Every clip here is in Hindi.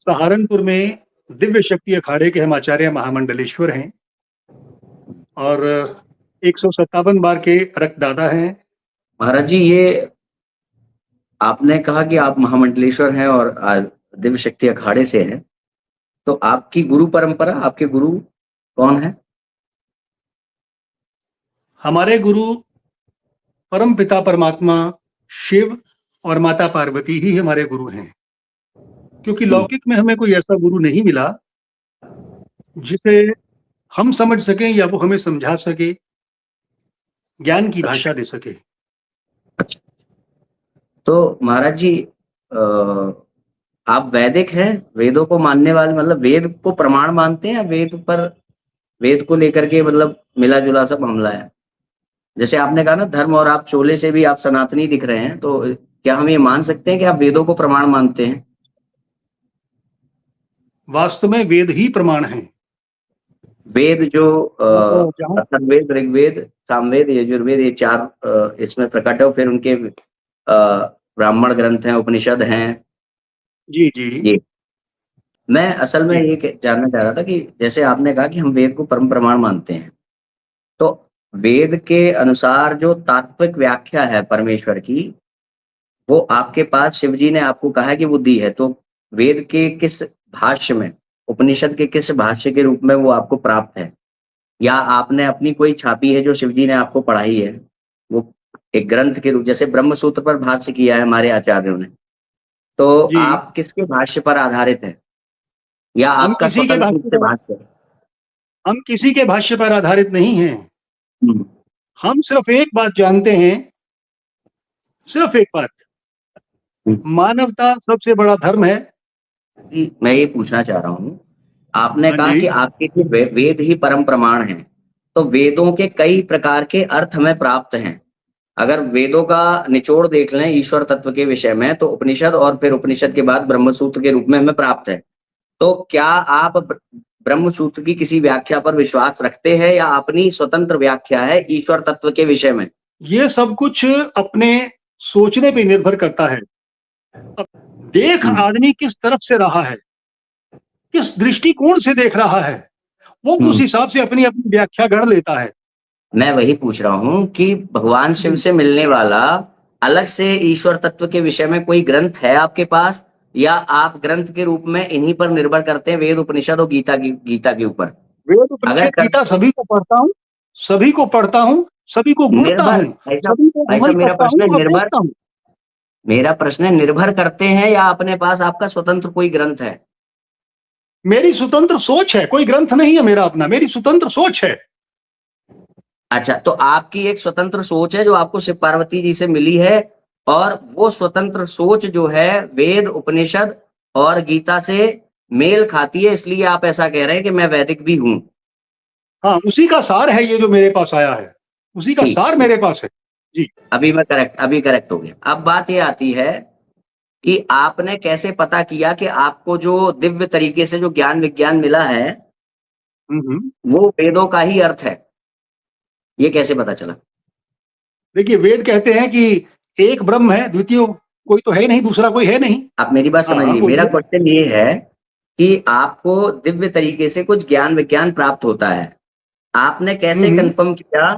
सहारनपुर में दिव्य शक्ति अखाड़े के हम आचार्य महामंडलेश्वर हैं और 157 बार के रक्तदाता हैं। महाराज जी, ये आपने कहा कि आप महामंडलेश्वर हैं और दिव्य शक्ति अखाड़े से हैं, तो आपकी गुरु परंपरा, आपके गुरु कौन है? हमारे गुरु परम पिता परमात्मा शिव और माता पार्वती ही हमारे गुरु हैं, क्योंकि लौकिक में हमें कोई ऐसा गुरु नहीं मिला जिसे हम समझ सकें या वो हमें समझा सके, ज्ञान की भाषा दे सके। तो महाराज जी, आप वैदिक हैं, वेदों को मानने वाले, मतलब वेद को प्रमाण मानते हैं या वेद को लेकर के मतलब मिला जुला सा मामला है? जैसे आपने कहा ना धर्म, और आप चोले से भी आप सनातनी दिख रहे हैं, तो क्या हम ये मान सकते हैं कि आप वेदों को प्रमाण मानते हैं? वास्तव में वेद ही प्रमाण हैं। वेद जो अथर्ववेद, ऋग्वेद, सामवेद, यजुर्वेद, ये 4 इसमें प्रकट है, फिर उनके ब्राह्मण ग्रंथ हैं, उपनिषद हैं। जी जी ये मैं असल में ये जानना चाह रहा था कि जैसे आपने कहा कि हम वेद को परम प्रमाण मानते हैं, तो वेद के अनुसार जो तात्विक व्याख्या है परमेश्वर की, वो आपके पास शिव जी ने आपको कहा है कि वो दी है, तो वेद के किस भाष्य में, उपनिषद के किस भाष्य के रूप में वो आपको प्राप्त है? या आपने अपनी कोई छापी है जो शिव जी ने आपको पढ़ाई है, वो एक ग्रंथ के रूप, जैसे ब्रह्म सूत्र पर भाष्य किया है हमारे आचार्यों ने, तो आप किसके भाष्य पर आधारित है या आपका स्वतंत्र रूप से भाष्य है? हम किसी के भाष्य पर आधारित नहीं हैं। हम सिर्फ एक बात जानते हैं, सिर्फ एक बात, मानवता सबसे बड़ा धर्म है। मैं ये पूछना चाह रहा हूँ, आपने कहा कि आपके वेद ही परम प्रमाण हैं, तो वेदों के कई प्रकार के अर्थ हमें प्राप्त हैं। अगर वेदों का निचोड़ देख लें ईश्वर तत्व के विषय में, तो उपनिषद और फिर उपनिषद के बाद ब्रह्मसूत्र के रूप में हमें प्राप्त है। तो क्या आप ब्रह्मसूत्र की किसी व्याख्या पर विश्वास रखते हैं या अपनी स्वतंत्र व्याख्या है ईश्वर तत्व के विषय में? ये सब कुछ अपने सोचने पे निर्भर करता है। अब देख आदमी किस तरफ से रहा है, किस दृष्टिकोण से देख रहा है, वो उस हिसाब से अपनी अपनी व्याख्या गढ़ लेता है। मैं वही पूछ रहा हूँ कि भगवान शिव से मिलने वाला अलग से ईश्वर तत्व के विषय में कोई ग्रंथ है आपके पास, या आप ग्रंथ के रूप में इन्हीं पर निर्भर करते हैं, वेद उपनिषद और गीता के ऊपर? वेद उपनिषद गीता सभी को पढ़ता हूँ, सभी को पढ़ता हूँ, सभी को घूरता हूँ, सभी को मेरा प्रश्न है, निर्भर करते हैं या अपने पास आपका स्वतंत्र कोई ग्रंथ है? मेरी स्वतंत्र सोच है, कोई ग्रंथ नहीं है मेरा अपना, मेरी स्वतंत्र सोच है। अच्छा, तो आपकी एक स्वतंत्र सोच है जो आपको शिव पार्वती जी से मिली है, और वो स्वतंत्र सोच जो है वेद उपनिषद और गीता से मेल खाती है, इसलिए आप ऐसा कह रहे हैं कि मैं वैदिक भी हूं। हाँ, उसी का सार है ये जो मेरे पास आया है, उसी का सार मेरे पास है जी। अभी करेक्ट हो गया। अब बात ये आती है कि आपने कैसे पता किया कि आपको जो दिव्य तरीके से जो ज्ञान विज्ञान मिला है वो वेदों का ही अर्थ है, ये कैसे पता चला? देखिए, वेद कहते हैं कि एक ब्रह्म है, द्वितीय कोई तो है नहीं, दूसरा कोई है नहीं। आप मेरी बात समझिए। मेरा क्वेश्चन ये है कि आपको दिव्य तरीके से कुछ ज्ञान विज्ञान प्राप्त होता है, आपने कैसे कंफर्म किया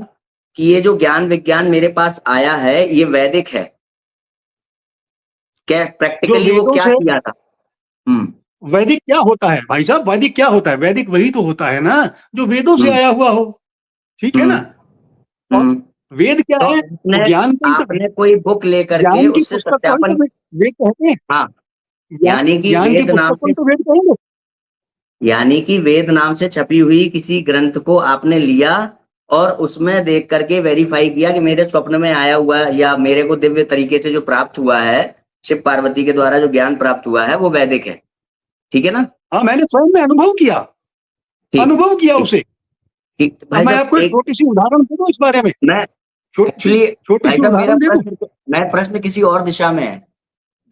कि ये जो ज्ञान विज्ञान मेरे पास आया है ये वैदिक है? क्या प्रैक्टिकली वो क्या किया था? वैदिक क्या होता है भाई साहब? वैदिक क्या होता है? वैदिक वही तो होता है ना जो वेदों से आया हुआ हो, ठीक है ना? और वेद क्या है? तो ज्ञान आपने कोई बुक लेकर के उससे सत्यापन, वेद कहते हैं। हाँ, यानी कि वेद नाम से, तो वेद कहेंगे, यानी कि वेद नाम से छपी हुई किसी ग्रंथ को आपने लिया और उसमें देख करके वेरीफाई किया कि मेरे स्वप्न में आया हुआ या मेरे को दिव्य तरीके से जो प्राप्त हुआ है, शिव पार्वती के द्वारा जो ज्ञान प्राप्त हुआ है वो वैदिक है, ठीक है ना? हाँ, मैंने स्वयं में अनुभव किया उसे। मैं आपको एक छोटी सी उदाहरण दे दूं इस बारे में। मैं प्रश्न किसी और दिशा में है,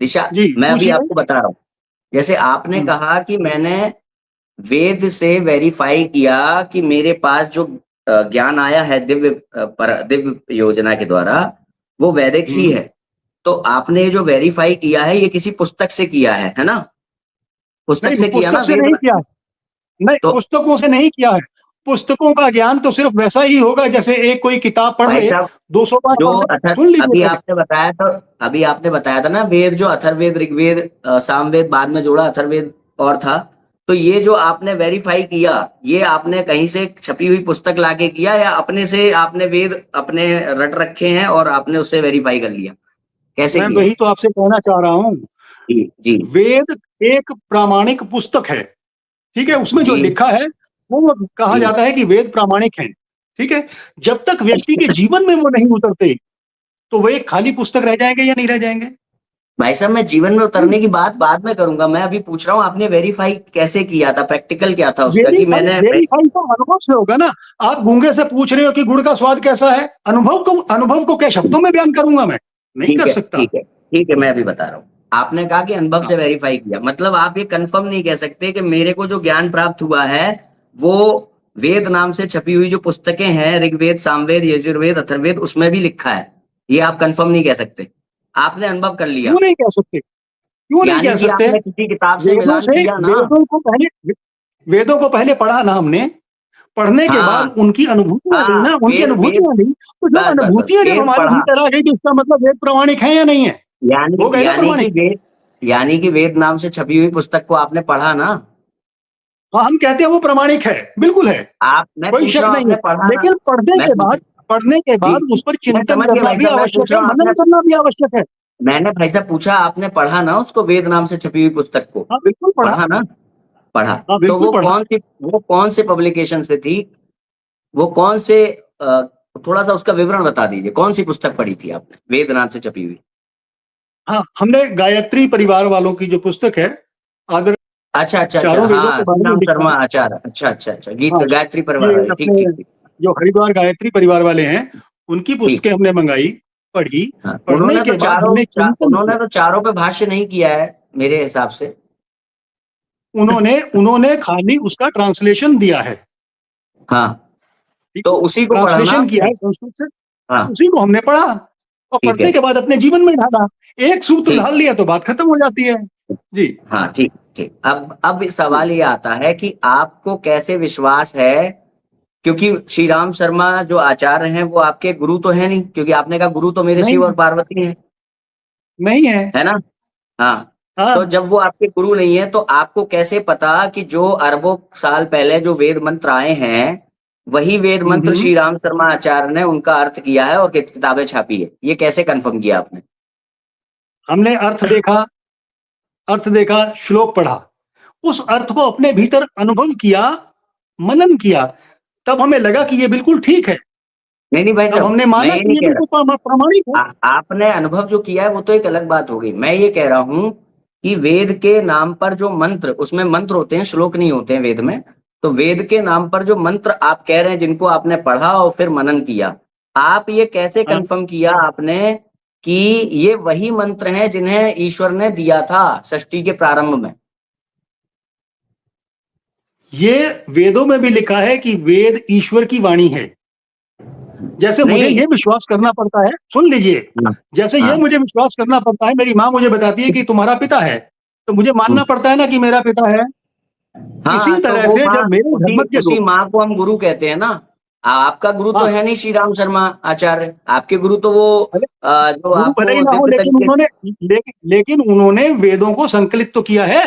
मैं अभी आपको बता रहा हूँ। जैसे आपने कहा कि मैंने वेद से वेरीफाई किया कि मेरे पास जो ज्ञान आया है दिव्य योजना के द्वारा वो वैदिक ही है, तो आपने जो वेरीफाई किया है ये किसी पुस्तक से किया है ना? पुस्तक से किया ना पुस्तक से वेद नहीं किया है। नहीं, तो पुस्तकों से नहीं किया है। पुस्तकों का ज्ञान तो सिर्फ वैसा ही होगा जैसे एक कोई किताब पढ़ भाई ले, साहब 200 बार जो पढ़ ले। अथर सुन लीजिए अभी पहले। आपने बताया तो अभी आपने बताया था ना वेद जो अथर्ववेद ऋग्वेद सामवेद बाद में जोड़ा अथर्ववेद और था, तो ये जो आपने वेरीफाई किया ये आपने कहीं से छपी हुई पुस्तक लाके किया या अपने से आपने वेद अपने रट रखे हैं और आपने उससे वेरीफाई कर लिया, कैसे मैं किया? वही तो आपसे कहना चाह रहा हूँ। जी जी वेद एक प्रामाणिक पुस्तक है, ठीक है। उसमें जो जी लिखा है वो कहा जी। जाता है कि वेद प्रामाणिक है, ठीक है। जब तक व्यक्ति के जीवन में वो नहीं उतरते तो वो एक खाली पुस्तक रह जाएंगे या नहीं रह जाएंगे? भाई साहब मैं जीवन में उतरने की बात बाद में करूंगा, मैं अभी पूछ रहा हूँ आपने वेरीफाई कैसे किया था, प्रैक्टिकल क्या था उसका कि वेरीफाई मैंने वेरीफाई तो अनुभव से होगा ना। आप गूंगे से पूछ रहे हो कि गुड़ का स्वाद कैसा है, अनुभव को क्या शब्दों में बयान करूंगा मैं? नहीं ठीक कर है सकता। ठीक है ठीक है, मैं अभी बता रहा हूँ। आपने कहा कि अनुभव हाँ, से वेरीफाई किया, मतलब आप ये कंफर्म नहीं कह सकते कि मेरे को जो ज्ञान प्राप्त हुआ है वो वेद नाम से छपी हुई जो पुस्तकें हैं ऋग्वेद सामवेद यजुर्वेद अथर्ववेद उसमें भी लिखा है, ये आप कंफर्म नहीं कह सकते। आपने अनुभव कर लिया, क्यों नहीं कह सकते? क्यों नहीं यानी कह कि सकते? आपने किसी किताब से वेदों मिलान से किया ना। वेदों को पहले पढ़ा ना हमने। पढ़ने के हाँ बाद उनकी अनुभूतियां ली हाँ ना, उनकी वेद वेद अनुभूतियां ली, तो जब बस बस बस अनुभूतियां जब वेद हमारे पढ़ा, भीतर आ गई तो इसका मतलब वेद प्रामाणिक है या नहीं है? यानी हो गए ना यानी कि प्रमाणिक। वेद यानी कि वेद नाम से छपी हुई पुस्तक को आपने पढ़ा ना। हाँ, हम कहते हैं वो प्रमाणिक है, बिल्कुल है, आप मैं कोई पूछ शक रहा हूँ नहीं है। आपने पढ़ा ना। लेकिन मैं पूछ पढ़ने के जी बाद उस पर मैं चिंतन समझ गया करना भाई भी साहब, मैं पूछ आवश्यक है, रहा हूँ मनन आपने करना भी आवश्यक है। मैंने भाई साहब पूछा आपने पढ़ा ना उसको वेद नाम से छपी हुई पुस्तक को, हाँ बिल्कुल पढ़ा। पढ़ा ना? पढ़ा। हाँ तो बिल्कुल पढ़ा। वो कौन से पब्लिकेशन से थी, वो कौन से थोड़ा सा उसका विवरण बता दीजिए, कौन सी पुस्तक पढ़ी थी आपने वेद नाम से छपी हुई? हाँ, हमने गायत्री परिवार वालों की जो पुस्तक है, आदर अच्छा अच्छा अच्छा, चारों वेदों के हाँ बारे श्री में राम लिखा शर्मा है। आचार्य, अच्छा अच्छा अच्छा, गीत हाँ, गायत्री परिवार ये वाले, ठीक अपने ठीक ठीक जो हरिद्वार गायत्री परिवार वाले हैं, उनकी ठीक। पुस्तकें हमने मंगाई, पढ़ी। हाँ पढ़ने के बाद हमने चिंतन उन्होंने किया। तो चारों पे भाष्य नहीं किया है मेरे हिसाब से। उन्होंने उन्होंने खाली उसका ट्रांसलेशन दिया है, हाँ ठीक तो है। उसी को पढ़ा ना ट्रांसलेशन किया आपने। है संस्कृत से, हाँ उसी को हमने पढ़ा और ठीक पढ़ने है के बाद अपने जीवन में ढाला। एक सूत्र ठीक। ढाल लिया तो बात खत्म हो जाती है। जी। हाँ ठीक ठीक, अब इस सवाल ये आता है कि आपको कैसे विश्वास है, क्योंकि श्री राम शर्मा जो आचार्य हैं वो आपके गुरु तो है नहीं, क्योंकि आपने कहा गुरु तो मेरे शिव नहीं, और पार्वती हैं, नहीं है। है ना? हाँ तो हाँ। जब वो आपके गुरु नहीं है तो आपको कैसे पता कि जो अरबों साल पहले जो वेद मंत्र आए हैं वही वेद मंत्र हम्म। श्री राम शर्मा आचार्य ने उनका अर्थ किया है और किताबें छापी है, ये कैसे कंफर्म किया आपने? हमने अर्थ देखा, श्लोक पढ़ा, उस अर्थ को अपने भीतर अनुभव किया, मनन किया, तब हमें लगा कि ये बिल्कुल ठीक है। नहीं नहीं भाई तब साहब हमने मैं माना ये कि नहीं ये कह बिल्कुल रहा, प्रामाणिक है। आपने अनुभव जो किया है वो तो एक अलग बात हो गई, मैं ये कह रहा हूं कि वेद के नाम पर जो मंत्र, उसमें मंत्र होते हैं श्लोक नहीं होते हैं वेद में, तो वेद के नाम पर जो मंत्र आप कह रहे हैं जिनको आपने पढ़ा और फिर मनन किया, आप ये कैसे हाँ, कंफर्म किया आपने कि ये वही मंत्र हैं जिन्हें ईश्वर ने दिया था सृष्टि के प्रारंभ में? ये वेदों में भी लिखा है कि वेद ईश्वर की वाणी है। जैसे मुझे नहीं। ये विश्वास करना पड़ता है, सुन लीजिए, हाँ जैसे ये हाँ मुझे विश्वास करना पड़ता है, मेरी माँ मुझे बताती है कि तुम्हारा पिता है, तो मुझे मानना हम्म। पड़ता है ना कि मेरा पिता है। इसी हाँ तो तरह वो से माँ, जब मेरे उसी धर्म के उसी लोग, माँ को हम गुरु कहते हैं ना। आपका गुरु तो हाँ, है नहीं श्री राम शर्मा आचार्य, आपके गुरु तो वो भले जो गुरु भले ही आपको ना हो, दिव्य तरीके से लेकिन उन्होंने वेदों को संकलित तो किया है।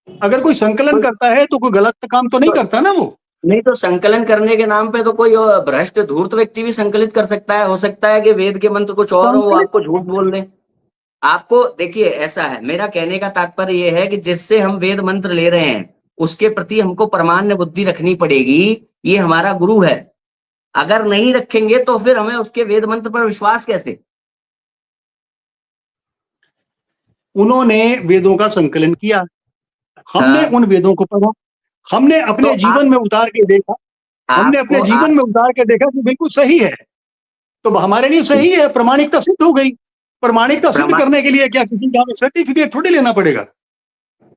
अगर कोई संकलन कोई करता है तो कोई गलत काम तो नहीं तो, करता ना वो। नहीं तो संकलन करने के नाम पे तो कोई भ्रष्ट धूर्त व्यक्ति भी संकलित कर सकता है, हो सकता है कि वेद के मंत्र कुछ और हो वो संकलित आपको झूठ बोल दे। आपको देखिए ऐसा है, मेरा कहने का तात्पर्य यह है कि जिससे हम वेद मंत्र ले रहे हैं उसके प्रति हमको परमान्य बुद्धि रखनी पड़ेगी, ये हमारा गुरु है। अगर नहीं रखेंगे तो फिर हमें उसके वेद मंत्र पर विश्वास कैसे? उन्होंने वेदों का संकलन किया, हमने हाँ उन वेदों को पढ़ा, हमने तो अपने जीवन में उतार के देखा, हमने अपने आपको जीवन में उतार के देखा कि बिल्कुल सही है, तो हमारे लिए सही है, प्रामाणिकता सिद्ध हो गई। प्रामाणिकता सिद्ध प्रमा करने के लिए क्या किसी का सर्टिफिकेट थोड़ी लेना पड़ेगा?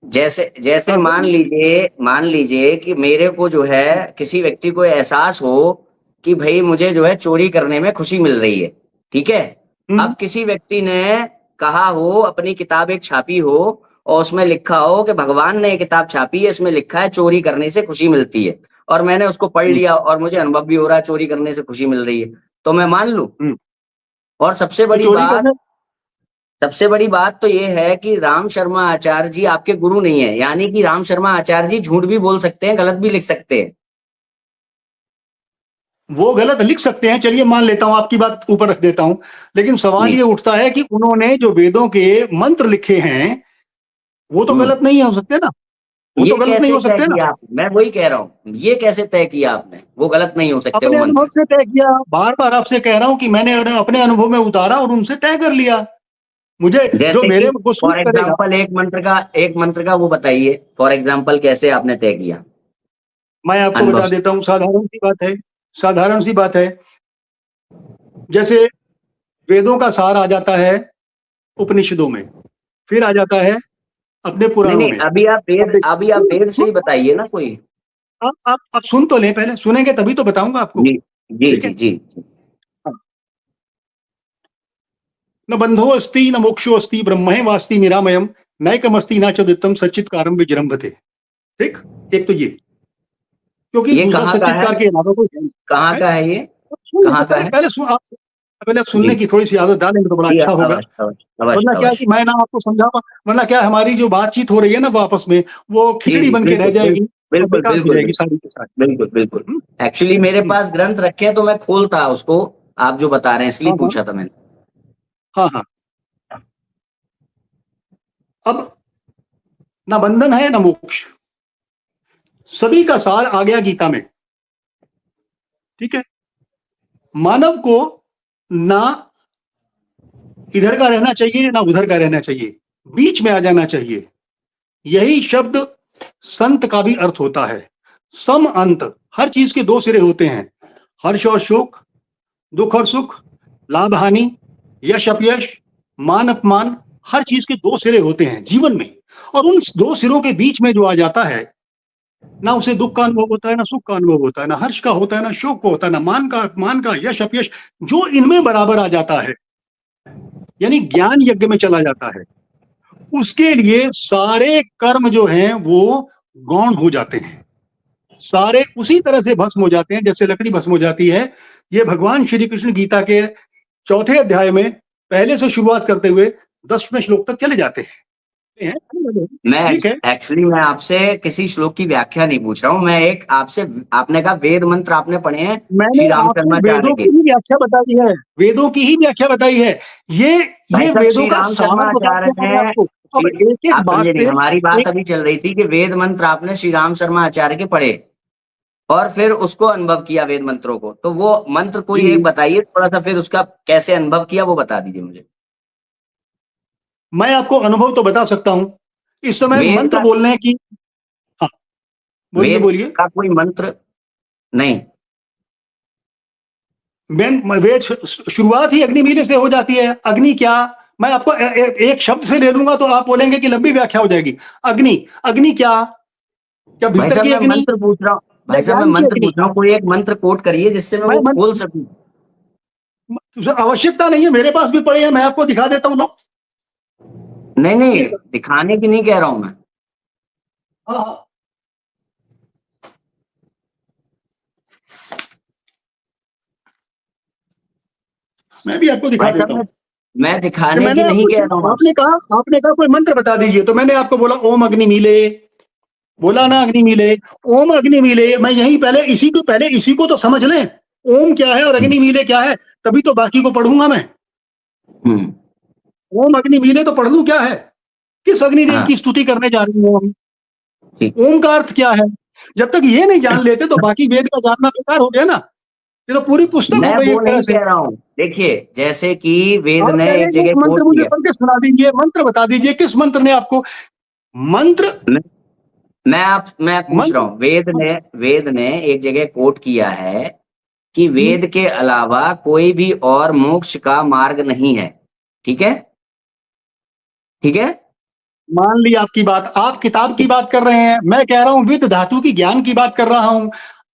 जैसे जैसे हाँ, मान लीजिए कि मेरे को जो है किसी व्यक्ति को एहसास हो कि भाई मुझे जो है चोरी करने में खुशी मिल रही है, ठीक है। हम्म, अब किसी व्यक्ति ने कहा हो, अपनी किताब एक छापी हो और उसमें लिखा हो कि भगवान ने ये किताब छापी है, इसमें लिखा है चोरी करने से खुशी मिलती है, और मैंने उसको पढ़ लिया और मुझे अनुभव भी हो रहा है चोरी करने से खुशी मिल रही है, तो मैं मान लूं? और सबसे तो बड़ी चोरी बात, करने सबसे बड़ी बात तो ये है कि राम शर्मा आचार्य जी आपके गुरु नहीं है, यानी कि राम शर्मा आचार्य जी झूठ भी बोल सकते हैं, गलत भी लिख सकते हैं। वो गलत लिख सकते हैं, चलिए मान लेता हूं, आपकी बात ऊपर रख देता हूं, लेकिन सवाल जी। ये उठता है कि उन्होंने जो वेदों के मंत्र लिखे हैं वो तो गलत नहीं हो सकते ना, वो ये तो गलत नहीं कैसे हो तय सकते ना। किया आपने? मैं वही कह रहा हूँ, ये कैसे तय किया आपने? वो गलत नहीं हो सकते वो अपने अनुभव मंत्र। से तय किया, बार बार आपसे कह रहा हूं कि मैंने अपने अनुभव में उतारा और उनसे तय कर लिया। मुझे जो जैसे कि मेरे को सूट फॉर करेगा। एग्जाम्पल एक मंत्र का वो बताइए, फॉर एग्जाम्पल कैसे आपने तय किया मैं आपको अनुभव बता से? देता हूं, साधारण सी बात है, साधारण सी बात है। जैसे वेदों का सार आ जाता है उपनिषदों में, फिर आ जाता है अपने नहीं पुराणों नहीं, में। अब अभी आप वेद से ही बताइए ना कोई। आप सुन तो लें, पहले सुनेंगे तभी तो बताऊंगा आपको। जी जी ठीक है। जी जी। हाँ। न बंधो अस्ति न मोक्षो अस्ति ब्रह्मैव वास्ति निरामयम नैकमस्ति न चोदितम सच्चित्कारम विजृंभते। ठीक, एक तो ये, क्योंकि ये दूसरा कहाँ का है? सच्चित्कार के अलावा कोई है नहीं। कहाँ है? का है ये? अब सुन लेते, कहाँ का पहले है? पहले सुन आप, पहले आप सुनने जी की थोड़ी सी आदत डालेंगे तो बड़ा जी, अच्छा होगा। अवश्य अवश्य अवश्य वरना क्या है कि अवश्य। मैं ना आपको समझा पा, वरना क्या है, हमारी जो बातचीत हो रही है ना वो आपस में, वो जी खिचड़ी जी, बन के रह बिल्कुल जाएगी और बिल्कुल बेकार हो बिल्कुल जाएगी बिल्कुल सारी की सारी। बिल्कुल बिल्कुल। हम्म, एक्चुअली मेरे हम्म, पास ग्रंथ रखे हैं तो मैं खोलता उसको, आप जो बता रहे हैं इसलिए हाँ हाँ पूछा था मैंने। हाँ हाँ। अब ना बंधन है ना मोक्ष, सभी का सार आ गया गीता में। ठीक है। मानव को ना इधर का रहना चाहिए ना उधर का रहना चाहिए, बीच में आ जाना चाहिए। यही शब्द संत का भी अर्थ होता है। सम अंत, हर चीज के दो सिरे होते हैं, हर्ष और शोक, दुख और सुख, लाभ हानि, यश अपयश, मान अपमान, हर चीज के दो सिरे होते हैं जीवन में। और उन दो सिरों के बीच में जो आ जाता है, ना उसे दुख का अनुभव होता है ना सुख का अनुभव होता है, ना हर्ष का होता है ना शोक का होता है, ना मान का अपमान का, यश अपयश, जो इनमें बराबर आ जाता है, यानी ज्ञान यज्ञ में चला जाता है, उसके लिए सारे कर्म जो हैं वो गौण हो जाते हैं, सारे उसी तरह से भस्म हो जाते हैं जैसे लकड़ी भस्म हो जाती है। ये भगवान श्री कृष्ण गीता के चौथे अध्याय में पहले से शुरुआत करते हुए 10वें श्लोक तक चले जाते हैं। मैं ठीक है। एक्चुअली मैं आपसे किसी श्लोक की व्याख्या नहीं पूछ रहा हूँ, मैं एक आपसे, आपने कहा वेद मंत्र आपने पढ़े हैं मैंने श्री राम आपको शर्माचार्य वेदों के। की ही व्याख्या बताई है, वेदों की ही व्याख्या बताई है। ये भाई ये साहब, वेदों श्री का राम सार बता शर्माचार्य दिया मैंने ने आपको। अब एक एक आप बात समझे नहीं, पे हमारी बात एक, अभी चल रही थी कि वेद मंत्र आपने श्री राम शर्मा आचार्य के पढ़े और फिर उसको अनुभव किया वेद मंत्रों को, तो वो मंत्र जी, कोई एक बताइए थोड़ा सा, फिर उसका कैसे अनुभव किया वो बता दीजिए मुझे। मैं आपको अनुभव तो बता सकता हूं। इस समय वेद मंत्र का, बोलने की, हाँ, बोलिए वेद बोलिए। का कोई मंत्र नहीं? वेद शुरुआत ही अग्निमीले से हो जाती है। अग्नि क्या, मैं आपको एक शब्द से ले लूंगा तो आप बोलेंगे कि लंबी व्याख्या हो जाएगी। अग्नि, अग्नि क्या, क्या भाई भीतर साहब की मैं अग्नि मंत्र पूछ रहा हूँ, या भाई साहब मैं ज्ञान की मंत्र अग्नि? पूछ रहा हूँ, कोई एक मंत्र कोट करिए जिससे मैं मैं वो खोल सकूं। उसे आवश्यकता नहीं है, मेरे पास भी पड़े हैं, मैं आपको दिखा देता हूँ। नहीं नहीं, दिखाने की नहीं कह रहा हूं मैं। हाँ हाँ, मैं भी आपको दिखा भाई साहब देता हूँ। मैं कि दिखाने की मैंने नहीं आपको कह रहा हूँ आप। आपने कहा कोई मंत्र बता दीजिए, तो मैंने आपको बोला ओम अग्नि मिले, बोला ना अग्नि मिले, ओम अग्नि मिले। मैं यही पहले इसी को तो समझ लें, ओम क्या है और अग्नि मिले क्या है, तभी तो बाकी को पढ़ूंगा मैं। हम्म। ओम अग्नि मिले तो पढ़ लूं क्या है, किस अग्निदेव हाँ की स्तुति करने जा रही हूं हम, ठीक। ओम का अर्थ क्या है। जब तक ये नहीं जान लेते तो बाकी वेद का जानना बेकार हो गया ना, ये तो पूरी पुस्तक मैं हो गई वो एक तरह नहीं से। कह रहा हूँ, देखिए जैसे कि वेद आप ने कह रहे एक हैं जगह एक मंत्र कोट मुझे किया। पढ़ के सुना दीजिए, मंत्र बता दीजिए, किस मंत्र ने आपको मंत्र मैं मैं पूछ रहा मंत्र हूँ, वेद ने एक जगह कोट किया है कि वेद के अलावा कोई भी और मोक्ष का मार्ग नहीं है। ठीक है, ठीक है। मान ली आपकी बात, आप किताब की बात कर रहे हैं, मैं कह रहा हूं विद धातु की ज्ञान की बात कर रहा हूं।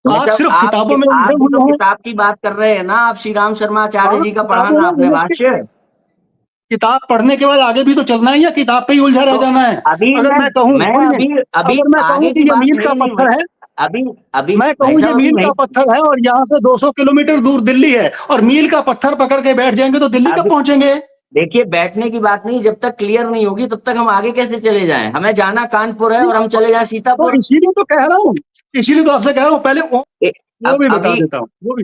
भाई आप साहब सिर्फ किताबों में आप उलझे भी तो हुए हैं। किताब की बात कर रहे हैं ना, आप श्री राम शर्मा आचार्य आप जी का पढ़ा किताबों ना में आपने उलझ के भाष्य। किताब पढ़ने के बाद आगे भी तो चलना है, या किताब पे ही उलझा रह जाना है? अभी अगर मैं कहूँ अभी अगर मैं कहूँ आगे कि की ये बात मील का नहीं पत्थर है, अभी अभी मैं भाई कहूँ ये साहब अभी मील का वही पत्थर है और यहाँ से 200 किलोमीटर दूर दिल्ली है, और मील का पत्थर पकड़ के बैठ जाएंगे तो दिल्ली कब अभी पहुंचेंगे? देखिए, बैठने की बात नहीं, जब तक क्लियर नहीं होगी तब तक हम आगे कैसे चले जाएं? हमें जाना कानपुर है और हम चले जाएं तो सीतापुर। इसीलिए तो कह रहा हूँ, इसीलिए तो आपसे कह रहा हूँ, पहले ए- वो अब भी बता अभी देता हूँ, वो भी।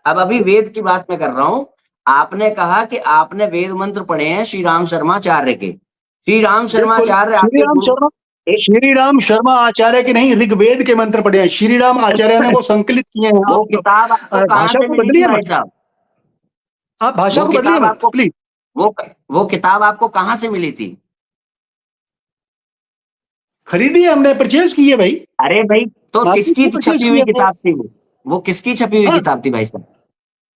अब अभी वेद की बात मैं कर रहा हूँ। आपने कहा कि आपने वेद मंत्र पढ़े हैं श्री राम शर्माचार्य के। श्री राम बिल्कुल, शर्माचार्य आपके गुरु। श्री राम शर्मा आचार्य के नहीं, ऋग्वेद के मंत्र पढ़े हैं। श्री राम आचार्य ने वो संकलित किए हैं। वो आप किताब आपको कहाँ भाषा से को मिली थी बदलिए भाई मत, साहब? आप भाषा वो को बदलिए किताब मत आपको प्लीज। वो वो किताब आपको कहाँ से मिली थी? खरीदी है हमने, परचेज की है भाई, अरे भाई, तो मार्केट किसकी से परचेज छपी की हुई है वो। किताब थी? वो किसकी छपी हुई हाँ, किताब थी भाई साहब?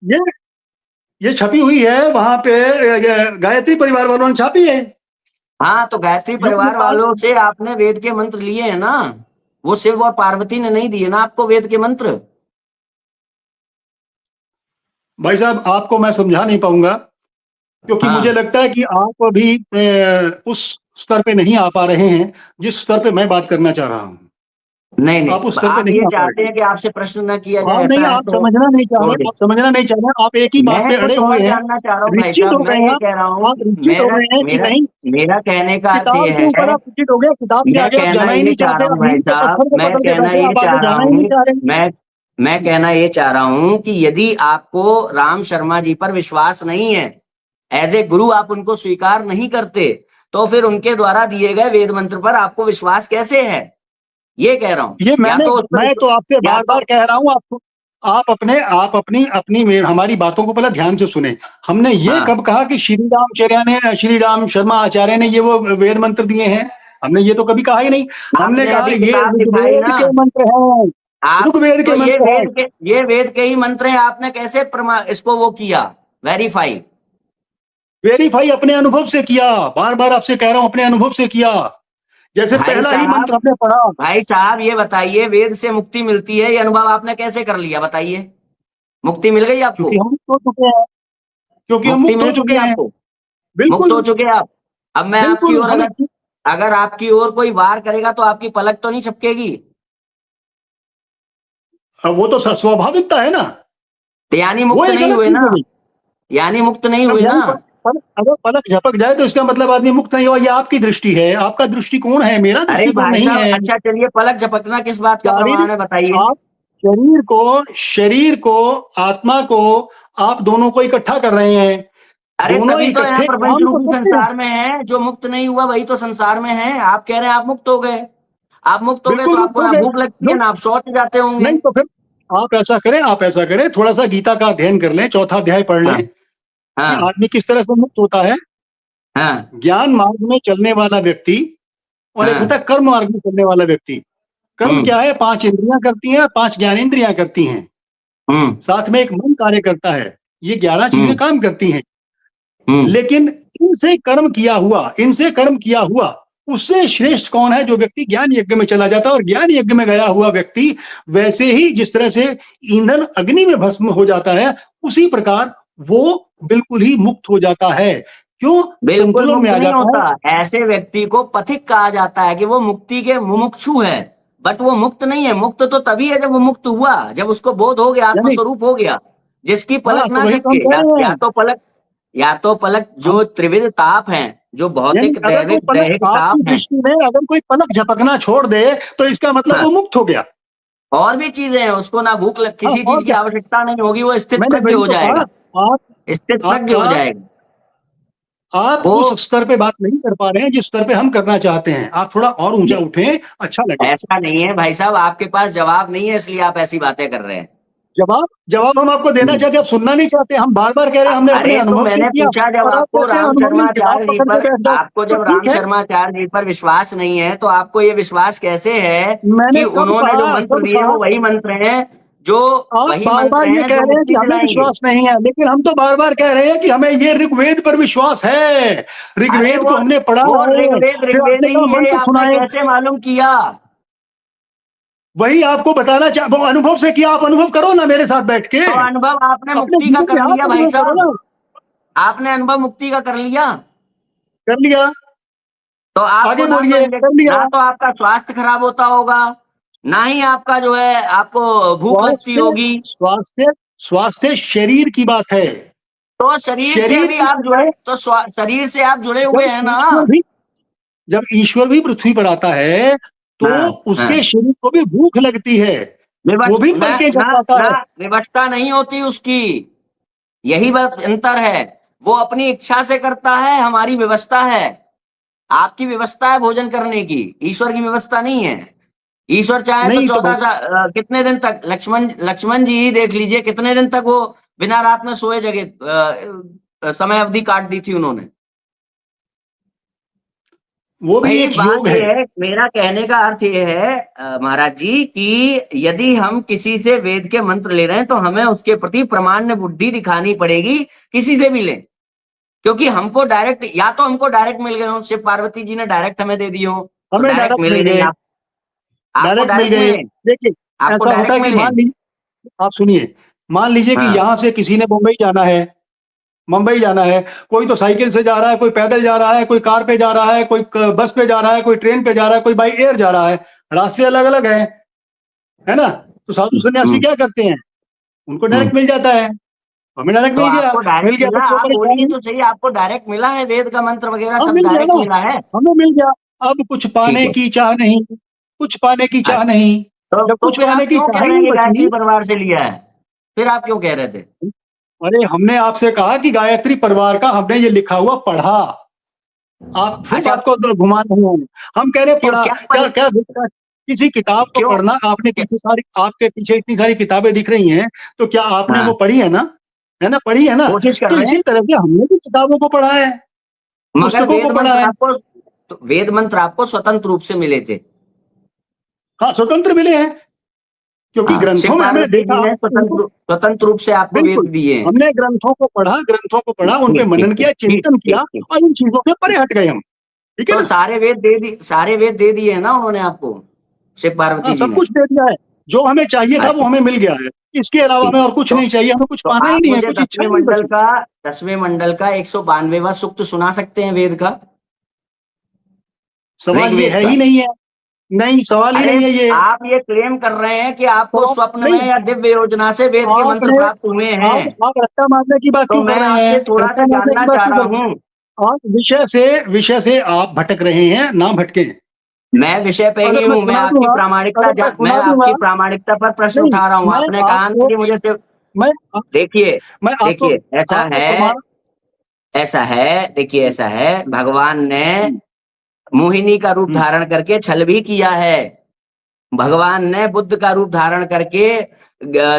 ये ये छपी हुई है वहां पे, गायत्री परिवार वालों ने छापी है। हाँ, तो गायत्री युग परिवार नेपाल। वालों से आपने वेद के मंत्र लिए हैं ना। वो शिव और पार्वती ने नहीं दिए ना आपको वेद के मंत्र। भाई साहब, आपको मैं समझा नहीं पाऊंगा, क्योंकि मुझे हाँ, लगता है कि आप अभी उस स्तर पे नहीं आ पा रहे हैं जिस स्तर पे मैं बात करना चाह रहा हूँ। नहीं नहीं, आप उस स्तर पे आप नहीं ये आ पा चाहते रहे हैं। हैं कि आपसे प्रश्न न किया हाँ जाए, नहीं, ऐसा है आप तो समझना नहीं चाह छोड़ रहे, दे। आप समझना नहीं चाह रहे, आप एक ही बात मैं पे कुछ अड़े और हुए हैं। जानना चाह रहा हूँ भाई निश्चित साहब। हो मैं गए ये हैं कह रहा हूँ आप, कि निश्चित हो मेरा गए हैं कि मेरा नहीं, मेरा कहने का अर्थ किताब ये के ऊपर है। आप निश्चित हो गए, किताब से मैं आगे आप कहना जाना ही ये नहीं चाह चाहते, रहा हूँ आप भाई मील के साहब, पत्थर को मैं पकड़ के कहना बैठे, ये आप आगे चाह रहा जाना ही नहीं हूँ चाह रहे हैं। मैं कहना ये चाह रहा हूँ कि यदि आपको राम शर्मा जी पर विश्वास नहीं है, एज ए गुरु आप उनको स्वीकार नहीं करते, तो फिर उनके द्वारा दिए गए वेद मंत्र पर आपको विश्वास कैसे है? ये कह रहा हूँ। ये या मैंने तो उस पर मैं तो आपसे या बार तो बार कह रहा हूँ, आपको आप अपनी अपनी हमारी बातों को पहले ध्यान से सुने। हमने ये हाँ, कब कहा कि श्री राम शर्मा आचार्य ने ये वो वेद मंत्र दिए हैं? हमने ये तो कभी कहा ही नहीं। हमने आपने कहा अभी ये किताब दिखाई ऋग्वेद ना। के मंत्र हैं, आप ऋग्वेद तो के मंत्र हैं। ये वेद के ही मंत्र हैं। आपने कैसे इसको वो किया, वेरीफाई? वेरीफाई अपने अनुभव से किया, बार बार आपसे कह रहा हूं, अपने अनुभव से किया। जैसे भाई पहला ही साहब मंत्र हमने पढ़ा, भाई साहब, ये बताइए, वेद से मुक्ति मिलती है, ये अनुभव आपने कैसे कर लिया? बताइए, मुक्ति मिल गई आपको? क्योंकि हम मुक्त हो चुके हैं, क्योंकि हम मुक्ति मुक्त हो मिल चुके गई हैं। आपको? मुक्त हो बिल्कुल, चुके आप? अब मैं आपकी बिल्कुल ओर हमें। अगर अगर आपकी ओर कोई वार करेगा तो आपकी पलक तो नहीं झपकेगी? वो तो स्वाभाविकता है ना, तो यानी वो मुक्त एक नहीं अलग हुए चीज ना? हो गई। यानी मुक्त नहीं अब हुए ना? अगर पलक झपक जाए तो इसका मतलब आदमी मुक्त नहीं हुआ। ये आपकी दृष्टि है, आपका दृष्टिकोण है, मेरा अरे दृष्टिकोण भाई नहीं साहब, है। अच्छा चलिए, पलक झपकना किस बात का प्रमाण शारीरिक, है बताइए? आप शरीर को आत्मा को, आप दोनों को इकट्ठा कर रहे हैं। अरे दोनों तभी तो यहाँ इकट्ठे प्रपंच काम तो रूपी करते हैं। संसार में है। जो मुक्त नहीं हुआ वही तो संसार में है। आप कह रहे हैं आप मुक्त हो गए। आप मुक्त हो गए तो बिल्कुल मुक्त आपको हो ना गए। भूख लगती है जो ना आप शौच जाते होंगे। नहीं तो फिर आप ऐसा करें, थोड़ा सा गीता का अध्ययन कर लें, चौथा अध्याय पढ़ हाँ, लें कि हाँ, आदमी किस तरह से मुक्त होता है। हाँ, ज्ञान मार्ग में चलने वाला व्यक्ति और एक होता हाँ। है कर्म मार्ग में चलने वाला व्यक्ति। कर्म हम्म, क्या है? 5 इंद्रियां करती हैं, 5 ज्ञानेंद्रियां करती हैं, हम्म, साथ में एक मन कार्य करता है। ये 11 चीजें हम्म, काम करती हैं। हम्म। लेकिन इनसे कर्म किया हुआ उससे श्रेष्ठ कौन है? जो व्यक्ति ज्ञान यज्ञ में चला जाता है। और ज्ञान यज्ञ में गया हुआ व्यक्ति वैसे ही जिस तरह से ईंधन अग्नि में भस्म हो जाता है, उसी प्रकार वो बिल्कुल ही मुक्त हो जाता है। क्यों? बिल्कुल संतुलन में मुक्त आ नहीं जाता है। होता। ऐसे व्यक्ति को पथिक कहा जाता है कि वो मुक्ति के मुमुक्षु है। बट वो मुक्त नहीं है। मुक्त तो तभी है जब वो मुक्त हुआ, जब उसको बोध हो गया, यानी आत्मस्वरूप हो गया, जिसकी हाँ, पलक तो ना वही तो हम झपके। कह रहे हैं। या तो पलक हम जो त्रिविध ताप हैं, जो यानी भौतिक अगर कोई दैविक पलक, दैहिक आपकी ताप हैं। दृष्टि में अगर कोई पलक झपकना छोड़ दे तो इसका मतलब हाँ, वो मुक्त हो गया। और भी चीजें हैं। उसको ना हाँ, किसी और चीज की क्या? आवश्यकता नहीं होगी। वो स्थित मैंने प्रज्ञ वही हो तो कहा। जाएगा। आप स्थित प्रज्ञ आपका हो जाएगा आप वो। उस स्तर पे बात नहीं कर पा रहे हैं जिस स्तर पे हम करना चाहते हैं। आप थोड़ा और ऊंचा उठें, अच्छा लगेगा। ऐसा नहीं है भाई साहब, आपके पास जवाब नहीं है इसलिए आप ऐसी बातें कर रहे हैं। जवाब जवाब हम आपको देना हम्म। चाहते हैं, आप सुनना नहीं चाहते। हम बार बार कह रहे हैं हमने अपने अरे तो अनुभव से मैंने किया, पूछा, जब और आप आपको कहते हैं राम अनुभव नहीं, किताब शर्माचार्य जी पकड़ के पर बैठ जाओ। आपको तो जब राम ठीक है, शर्माचार्य जी पर विश्वास नहीं है तो आपको ये विश्वास कैसे है मैंने कि उन्होंने जो मंत्र कब दिए कहा? वो वही मंत्र हैं जो आप वही बार मंत्र बार ये हैं कह जो रहे हैं कि मुक्ति हमें दिलाएंगे? विश्वास नहीं है, लेकिन हम तो बार बार कह रहे हैं कि हमें ये ऋग्वेद पर विश्वास है। अरे ऋग्वेद को हमने पढ़ा वो है, ऋग्वेद फिर ऋग्वेद आपने ही कहा है, मंत्र आपने सुनाए। कैसे मालूम किया? वही आपको बताना चाह, वो अनुभव से किया। आप अनुभव करो ना मेरे साथ बैठ के, तो अनुभव आपने अपने मुक्ति का जीवन कर में लिया आप भाई अनुभव करो साहब। ना। आपने अनुभव मुक्ति का कर लिया? कर लिया। तो आपको आगे ना बोलिए, कर लिया। ना तो आपका स्वास्थ्य खराब होता होगा, ना ही आपका जो है आपको भूख लगती स्वास्थ्य होगी। स्वास्थ्य स्वास्थ्य शरीर की बात है। तो शरीर से शरीर भी की आप जुड़े, तो शरीर से आप जुड़े हुए जब हैं ना। ईश्वर भी जब ईश्वर भी पृथ्वी पर आता है तो हाँ, उसके हाँ। शरीर को भी भूख लगती है, वो भी पल के ना जाता ना है। विवशता नहीं होती उसकी, यही बात अंतर है। वो अपनी इच्छा से करता है, हमारी व्यवस्था है। आपकी व्यवस्था है भोजन करने की, ईश्वर की व्यवस्था नहीं है। ईश्वर चाहे तो नहीं तो 14 साल कितने दिन तक, लक्ष्मण जी ही देख लीजिए, कितने दिन तक वो बिना रात में सोए जगह समय अवधि काट दी थी उन्होंने। वो भी भाई एक बात योग है। यह है, मेरा कहने का अर्थ यह है महाराज जी कि यदि हम किसी से वेद के मंत्र ले रहे हैं तो हमें उसके प्रति प्रमाण्य बुद्धि दिखानी पड़ेगी, किसी से भी लें। क्योंकि हमको डायरेक्ट, या तो हमको डायरेक्ट मिल गए हो, शिव पार्वती जी ने डायरेक्ट हमें दे दिए हो, तो हमें डायरेक्ट डायरेक्ट मिले मिल नहीं। गए, आपको डायरेक्ट मिल डायरेक्ट गए। मिले, देखिए, आपको ऐसा होता डायरेक्ट है कि मिले। मान लीजिए, आप सुनिए, मान लीजिए कि हाँ, यहाँ से किसी ने मुंबई जाना है, मुंबई जाना है, कोई तो साइकिल से जा रहा है, कोई पैदल जा रहा है, कोई कार पे जा रहा है, कोई बस पे जा रहा है, कोई ट्रेन पे जा रहा है, कोई बाई एयर जा रहा है। रास्ते अलग अलग है ना? तो साधु सन्यासी हम्म, क्या करते हैं, उनको हम्म। डायरेक्ट मिल जाता है। हमें डायरेक्ट तो मिल गया, आपको मिल डायरेक्ट गया तो मिला, कोई आप परेशानी बोलिए नहीं। तो सही, आपको डायरेक्ट मिला है, वेद का मंत्र वगैरह अब सब मिल गया डायरेक्ट ना, मिला है। हमें मिल गया। अब कुछ ठीक पाने है। की चाह नहीं, कुछ पाने की चाह नहीं। जब तो कुछ फिर आप पाने की क्यों चाह कह ही रहे हैं नहीं कि गायत्री बची। परिवार से लिया है? फिर आप क्यों कह रहे थे? अरे हमने आपसे कहा कि गायत्री परिवार का हमने ये लिखा हुआ पढ़ा, आप फिर अच्छा, बात को तो घुमा रहे हैं। हम कह रहे क्यों, पढ़ा, क्या क्या क्या किसी किताब को क्यों? पढ़ना, आपने किसी सारी, आपके पीछे इतनी सारी किताबें दिख रही हैं, तो क्या आपने वो हाँ, पढ़ी है ना? है ना, पढ़ी है ना? कोशिश कर तो रहे हैं। इसी तरह से हमने भी किताबों को पढ़ा है, मगर पुस्तकों को पढ़ा है। वेद मंत्र आपको स्वतंत्र रूप से मिले थे। हाँ, स्वतंत्र मिले हैं, क्योंकि हाँ, शिव ग्रंथों में हमने पार्वती देखा जी ने उनको। स्वतंत्र रूप से आपको वेद बिल्कुल, दिए हैं। हमने ग्रंथों को पढ़ा, उन पे ठीक ठीक मनन ठीक किया, ठीक चिंतन ठीक किया, ठीक। और इन चीजों से परे हट गए हम। ठीक है तो ना? सारे वेद दे दिए हैं ना उन्होंने आपको, शिव हाँ, पार्वती जी सब ने। कुछ दे दिया है, जो हमें चाहिए था वो अच्छा, हमें मिल गया है। इसके अलावा ठीक। हमें और कुछ तो नहीं चाहिए, हमें कुछ तो पाना ही आप नहीं है, मुझे कुछ इच्छा ही नहीं बची। 10वें मंडल का 192वां सूक्त सुना सकते हैं वेद का, सवाल ये ऋग्वेद है का? ही नहीं है, नहीं सवाल ही अरे, नहीं है ये। आप ये क्लेम कर रहे हैं कि आपको तो स्वप्न में नहीं, या दिव्य योजना से वेद के मंत्र आपने प्राप्त हुए हैं। आप रट्टा मारने की बात तो क्यों कर मैं रहे हैं? आपसे थोड़ा रट्टा सा मारने की जानना बात चाह क्यों रहा कर रहे हूँ। हैं? आप विषय से आप भटक रहे हैं, ना भटके। मैं विषय पे ही अगर मैं हूँ, सुना दूंगा, अगर मैं मैं सुना दूंगा, आपकी प्रामाणिकता पर प्रश्न नहीं, उठा रहा हूँ। मैं आपने कहा ना आपको कि मुझे सिर्फ, मैं देखिए, मैं आपको देखिए ऐसा आपको है, प्रमाण। देखिए ऐसा है, भगवान ने हम्म, मोहिनी का रूप हम्म, धारण करके छल भी किया है। भगवान ने बुद्ध का रूप धारण करके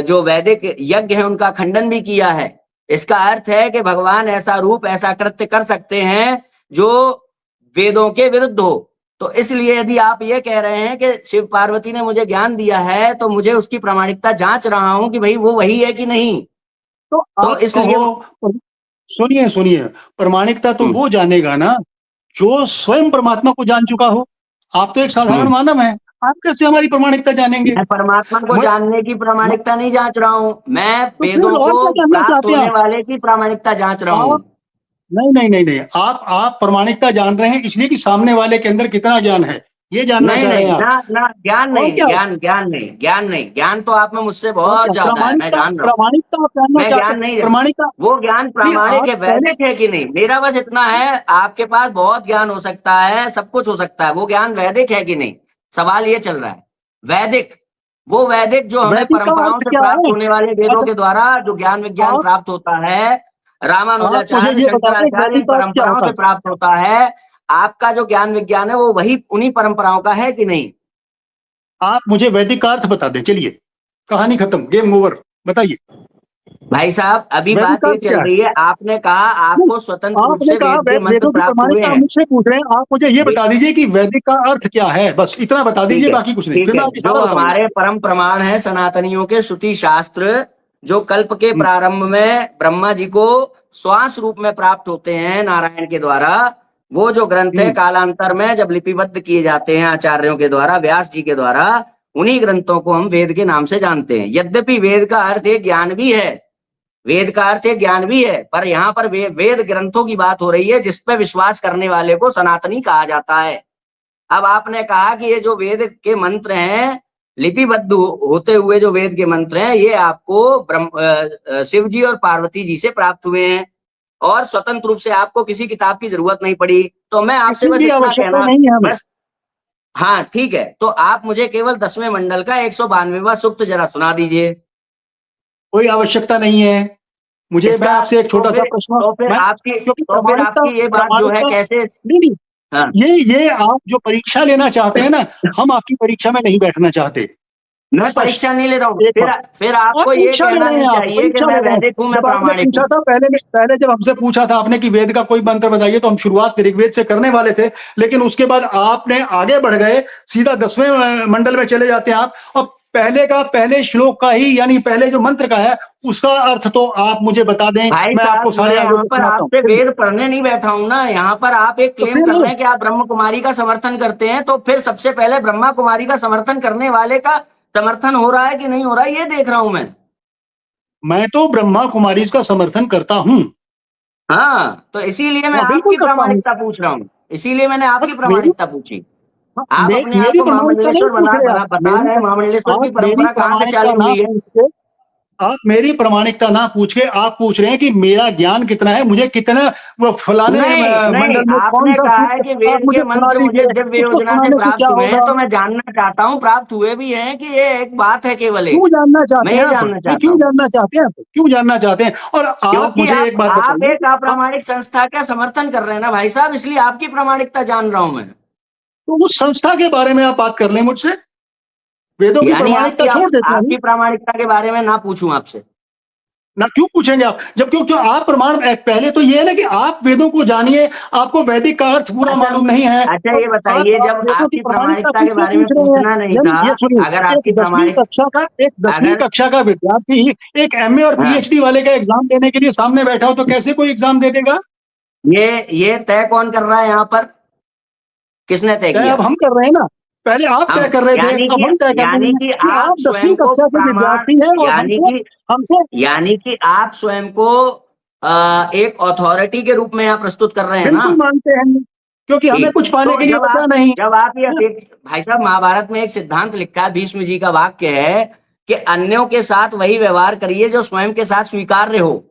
जो वैदिक यज्ञ है उनका खंडन भी किया है। इसका अर्थ है कि भगवान ऐसा रूप, ऐसा कृत्य कर सकते हैं जो वेदों के विरुद्ध हो। तो इसलिए यदि आप ये कह रहे हैं कि शिव पार्वती ने मुझे ज्ञान दिया है, तो मुझे उसकी प्रामाणिकता जांच रहा हूं कि भाई वो वही है कि नहीं। तो तो आप इसलिए कहो, सुनिए सुनिए, प्रामाणिकता तो हम्म, वो जानेगा ना जो स्वयं परमात्मा को जान चुका हो। आप तो एक साधारण हम्म। मानव हैं, आप कैसे हमारी प्रामाणिकता जानेंगे? मैं परमात्मा को मैं, जानने की मैं, प्रामाणिकता नहीं जांच रहा हूं, मैं तो फिर वेदों और को क्या जानना प्राप्त चाहते हैं होने वाले की प्रामाणिकता जांच रहा हूं। आप? नहीं नहीं नहीं नहीं, आप प्रामाणिकता जान रहे हैं इसलिए कि सामने वाले के अंदर कितना ज्ञान है, ये जानना नहीं चाह रहे नहीं, हैं आप। ना ना, ज्ञान और नहीं, क्या? ज्ञान नहीं, ज्ञान तो आप में मुझसे और बहुत क्या ज्यादा है, मैं प्रामाणिकता, जान रहा हूँ। प्रामाणिकता आप जानना मैं चाहते ज्ञान हैं? नहीं, प्रामाणिकता, वो ज्ञान नहीं प्रामाणिक आप है, पहले, वैदिक है कि नहीं, मेरा बस इतना है। आपके पास बहुत ज्ञान हो सकता है, सब कुछ हो सकता है, वो ज्ञान वैदिक है कि नहीं, सवाल ये चल रहा है। वैदिक, वो वैदिक जो हमें वैदिक का परंपराओं अर्थ से क्या प्राप्त है? होने वाले वेदों अच्छा, के द्वारा जो ज्ञान विज्ञान आप प्राप्त होता है, आप मुझे रामानुजाचार्य ये बता दें शंकराचार्य इन वैदिक का अर्थ क्या परंपराओं होता से है? प्राप्त होता है। आपका जो ज्ञान विज्ञान है वो वही उन्हीं परंपराओं का है कि नहीं? आप मुझे वैदिक का अर्थ बता दें, चलिए, कहानी खत्म, गेम ओवर, बताइए। भाई साहब, अभी वैदिक बात का ये अर्थ चल क्या है? रही है, आपने कहा नहीं, आपको स्वतंत्र रूप आपने से कहा वेद के मंत्र वेदों की प्राप्त हुए प्रामाणिकता आप हैं। मुझसे पूछ रहे हैं, आप मुझे ये बता दीजिए कि वैदिक का अर्थ क्या है, बस इतना बता ठीक दीजिए, है, बाकी कुछ नहीं, ठीक फिर है। मैं आपकी जो सारा बताऊंगा। हमारे परम प्रमाण है सनातनियों के श्रुति शास्त्र, जो कल्प के हम्म, प्रारंभ में ब्रह्मा जी को श्वास रूप में प्राप्त होते हैं नारायण के द्वारा, वो जो ग्रंथ है हम्म, कालांतर में जब लिपिबद्ध किए जाते हैं आचार्यों के द्वारा, व्यास जी के द्वारा, उन्हीं ग्रंथों को हम वेद के नाम से जानते हैं। यद्यपि वेद का अर्थ एक ज्ञान भी है, वेद का अर्थ ज्ञान भी है, पर यहाँ पर वेद ग्रंथों की बात हो रही है जिस पे विश्वास करने वाले को सनातनी कहा जाता है। अब आपने कहा कि ये जो वेद के मंत्र हैं, लिपिबद्ध होते हुए जो वेद के मंत्र हैं, ये आपको शिव जी और पार्वती जी से प्राप्त हुए हैं और स्वतंत्र रूप से आपको किसी किताब की जरूरत नहीं पड़ी। तो मैं आपसे बस इतना कहना, नहीं है बस हाँ ठीक है, तो आप मुझे केवल 10वें मंडल का 192वां सूक्त जरा सुना दीजिए। कोई आवश्यकता नहीं है मुझे। मैं आपसे एक छोटा सा प्रश्न, तो फिर आपकी ये बात जो है कैसे, नहीं हाँ। ये आप जो परीक्षा लेना चाहते हैं ना, हम आपकी परीक्षा में नहीं बैठना चाहते। मैं परीक्षा नहीं ले रहा हूँ, फिर आपको ये कहना नहीं चाहिए कि मैं वैदिक हूँ, मैं प्रामाणिक हूँ। पहले जब हमसे पूछा था आपने कि वेद का कोई मंत्र बताइए, तो हम शुरुआत ऋग्वेद से करने वाले थे, लेकिन उसके बाद आपने आगे बढ़ गए, सीधा 10वें मंडल में चले जाते हैं आप, और पहले श्लोक का ही, यानी पहले जो मंत्र का है उसका अर्थ तो आप मुझे बता दें। मैं आपको सारे यहाँ पर आपसे वेद पढ़ने नहीं बैठा हूँ ना, यहाँ पर आप एक क्लेम कर रहे हैं कि आप ब्रह्म कुमारी का समर्थन करते हैं, तो फिर सबसे पहले ब्रह्मा कुमारी का समर्थन करने वाले का समर्थन हो रहा है कि नहीं हो रहा है, ये देख रहा हूं मैं तो ब्रह्मा कुमारी का समर्थन करता हूं। हाँ, तो इसीलिए मैं आपकी प्रामाणिकता पूछ रहा हूँ, इसीलिए मैंने आपकी प्रामाणिकता पूछी। आप अपने आप को महामंडलेश्वर बता रहे हैं, महामंडलेश्वर की परंपरा कहाँ से चालू हुई है? आप मेरी प्रामाणिकता ना पूछ के आप पूछ रहे हैं कि मेरा ज्ञान कितना है, मुझे कितना वो फलाने मंडल में आपने कहा है कि वेद के मंत्र मुझे दिव्य योजना से प्राप्त हुए हैं, तो मैं जानना चाहता हूँ प्राप्त हुए भी हैं कि ये एक बात है केवल? क्यों जानना चाहते हैं? क्यों जानना चाहते हैं? क्यों जानना चाहते हैं? और आप मुझे एक बात आप एक अप्रामाणिक संस्था का समर्थन कर रहे हैं ना भाई साहब, इसलिए आपकी प्रामाणिकता जान रहा हूं मैं। तो उस संस्था के बारे में आप बात कर लें मुझसे, वेदों की प्रामाणिकता छोड़ देते हैं। आपकी प्रामाणिकता के बारे में ना पूछूं आपसे ना, क्यों पूछेंगे आप? जब क्यों आप प्रमाण, पहले तो ये है ना कि आप वेदों को जानिए, आपको वैदिक का अर्थ पूरा मालूम नहीं है। अच्छा ये बताइए, जब आपकी प्रामाणिकता के बारे में पूछना नहीं था, अगर आपकी एक 10वीं कक्षा का विद्यार्थी एक MA और PhD वाले का एग्जाम देने के लिए सामने बैठा हो, तो कैसे कोई एग्जाम दे देगा? ये तय कौन कर रहा है यहाँ पर? किसने तय किया? अब हम कर रहे हैं ना, पहले आप तय कर रहे थे, अब हम तय कर रहे हैं कि आप 10वीं कक्षा के विद्यार्थी हैं और हमसे, यानी कि आप स्वयं को एक अथॉरिटी के रूप में यहाँ प्रस्तुत कर रहे हैं ना? बिल्कुल मानते हैं, क्योंकि हमें कुछ पाने के लिए बचा नहीं। जब आप ये भाई साहब, महाभारत में एक सिद्धांत लिखा है, भीष्म जी का वाक्य है कि अन्यों के साथ वही व्यवहार करिए जो स्वयं के साथ स्वीकार्य हो।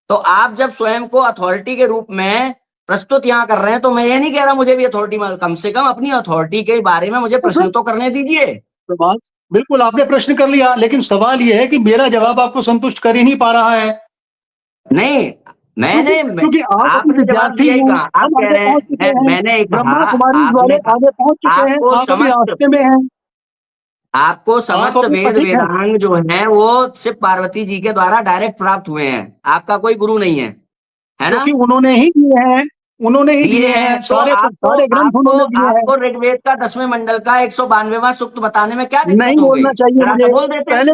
तो आप जब स्वयं को अथॉरिटी के रूप में प्रस्तुत यहाँ कर रहे हैं, तो मैं ये नहीं कह रहा मुझे भी अथॉरिटी, कम से कम अपनी अथॉरिटी के बारे में मुझे प्रश्न तो करने दीजिए। बिल्कुल आपने प्रश्न कर लिया, लेकिन सवाल ये है कि मेरा जवाब आपको संतुष्ट कर ही नहीं पा रहा है। नहीं, मैंने, क्योंकि आप विद्यार्थी हैं, आप कह रहे हैं, मैंने ब्रह्मा कुमारी वाले आगे पहुंच चुके हैं, आप अभी रास्ते में हैं। आपको समस्त वेद वेदांग जो है वो शिव पार्वती जी के द्वारा डायरेक्ट प्राप्त हुए हैं, आपका कोई गुरु नहीं है, है ना? उन्होंने ही दिए हैं, उन्होंने ही दिए हैं, सारे ग्रंथ उन्होंने दिए हैं। आपको ऋग्वेद का 10वें मंडल का 192वां सूक्त बताने में क्या दिक्कत हो गई? नहीं बोलना चाहिए मुझे, पहले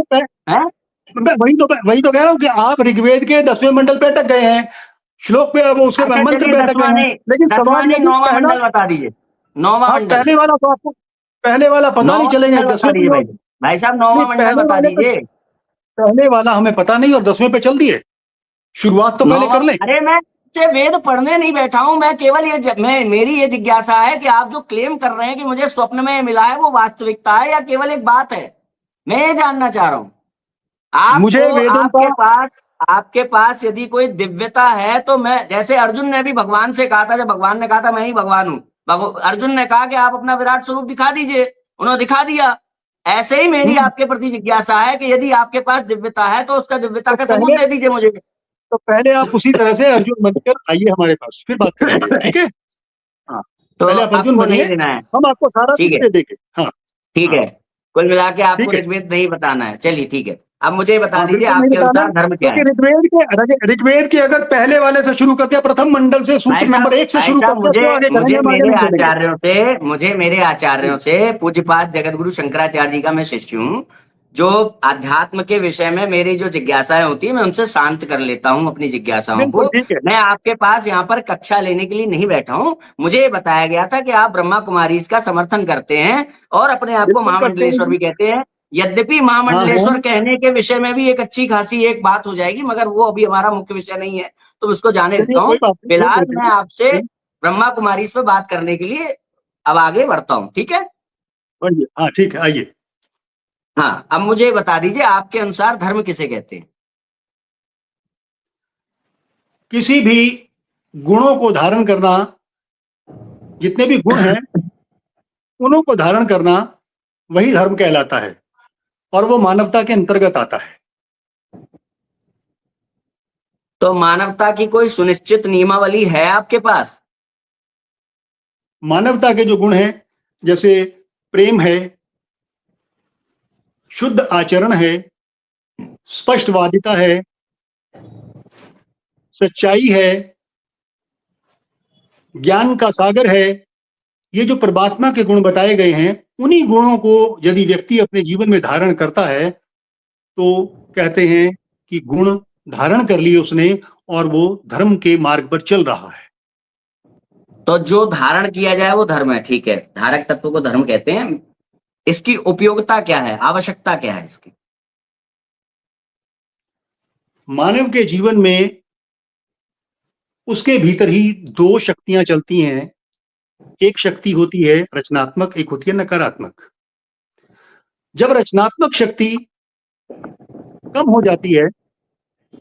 वही तो कह रहा हूँ कि आप ऋग्वेद के 10वें मंडल पे अटक गए हैं, श्लोक पे, वो उसके मंत्र पे अटक गए हैं। लेकिन सवाल ये 9वां मंडल बता दीजिए, 9वां मंडल। पहले वाला तो आपको, पहले वाला पता नहीं चलेगा। 10वें भाई साहब 9वां मंडल बता दीजिए। पहले वाला हमें पता नहीं और 10वें पे चल दिए, शुरुआत तो पहले कर ले। अरे मैं वेद पढ़ने नहीं बैठा हूं, मैं केवल मेरी ये जिज्ञासा है कि आप जो क्लेम कर रहे हैं कि मुझे स्वप्न में मिला है, वो वास्तविकता है या केवल एक बात है, मैं ये जानना चाह रहा हूं। मुझे आपके पास यदि कोई दिव्यता है, तो मैं, जैसे अर्जुन ने भी भगवान से कहा था, जब भगवान ने कहा था मैं ही भगवान हूं, अर्जुन ने कहा कि आप अपना विराट स्वरूप दिखा दीजिए, उन्होंने दिखा दिया। ऐसे ही मेरी आपके प्रति जिज्ञासा है कि यदि आपके पास दिव्यता है तो उसका दिव्यता का सबूत दे दीजिए मुझे। तो पहले आप उसी तरह से अर्जुन बनकर आइए हमारे पास, फिर बात करेंगे, ठीक है? हाँ, तो पहले आप अर्जुन बनिए, हम आपको सारा चीज देंगे। हाँ ठीक है, कुल मिला के आपको ऋग्वेद नहीं बताना है, चलिए ठीक है। अब मुझे बता दीजिए आपके अनुसार धर्म क्या है? ऋग्वेद के अगर पहले वाले से शुरू करते हैं, प्रथम मंडल से सूत्र नंबर 1 से शुरू करते हैं, मुझे मेरे आचार्यों से पूज्यपाद जगतगुरु शंकराचार्य जी का मैं शिष्य हूँ, जो अध्यात्म के विषय में मेरी जो जिज्ञासाएं होती है, मैं उनसे शांत कर लेता हूँ अपनी जिज्ञासाओं को। मैं आपके पास यहाँ पर कक्षा लेने के लिए नहीं बैठा हूँ। मुझे ये बताया गया था कि आप ब्रह्मा कुमारी का समर्थन करते हैं और अपने आप को महामंडलेश्वर भी कहते हैं। यद्यपि महामंडलेश्वर कहने के विषय में भी एक अच्छी खासी एक बात हो जाएगी, मगर वो अभी हमारा मुख्य विषय नहीं है, तो उसको जाने देता हूँ। फिलहाल मैं आपसे ब्रह्मा कुमारी इस पे बात करने के लिए अब आगे बढ़ता हूँ, ठीक है? हाँ ठीक है, आइए। हाँ, अब मुझे बता दीजिए, आपके अनुसार धर्म किसे कहते हैं? किसी भी गुणों को धारण करना, जितने भी गुण हैं उन्हों को धारण करना, वही धर्म कहलाता है, और वो मानवता के अंतर्गत आता है। तो मानवता की कोई सुनिश्चित नियमावली है आपके पास? मानवता के जो गुण हैं, जैसे प्रेम है, शुद्ध आचरण है, स्पष्टवादिता है, सच्चाई है, ज्ञान का सागर है, ये जो परमात्मा के गुण बताए गए हैं, उन्हीं गुणों को यदि व्यक्ति अपने जीवन में धारण करता है तो कहते हैं कि गुण धारण कर लिए उसने और वो धर्म के मार्ग पर चल रहा है। तो जो धारण किया जाए वो धर्म है, ठीक है, धारक तत्व को धर्म कहते हैं। इसकी उपयोगिता क्या है, आवश्यकता क्या है इसकी? मानव के जीवन में उसके भीतर ही दो शक्तियां चलती हैं। एक शक्ति होती है रचनात्मक, एक होती है नकारात्मक। जब रचनात्मक शक्ति कम हो जाती है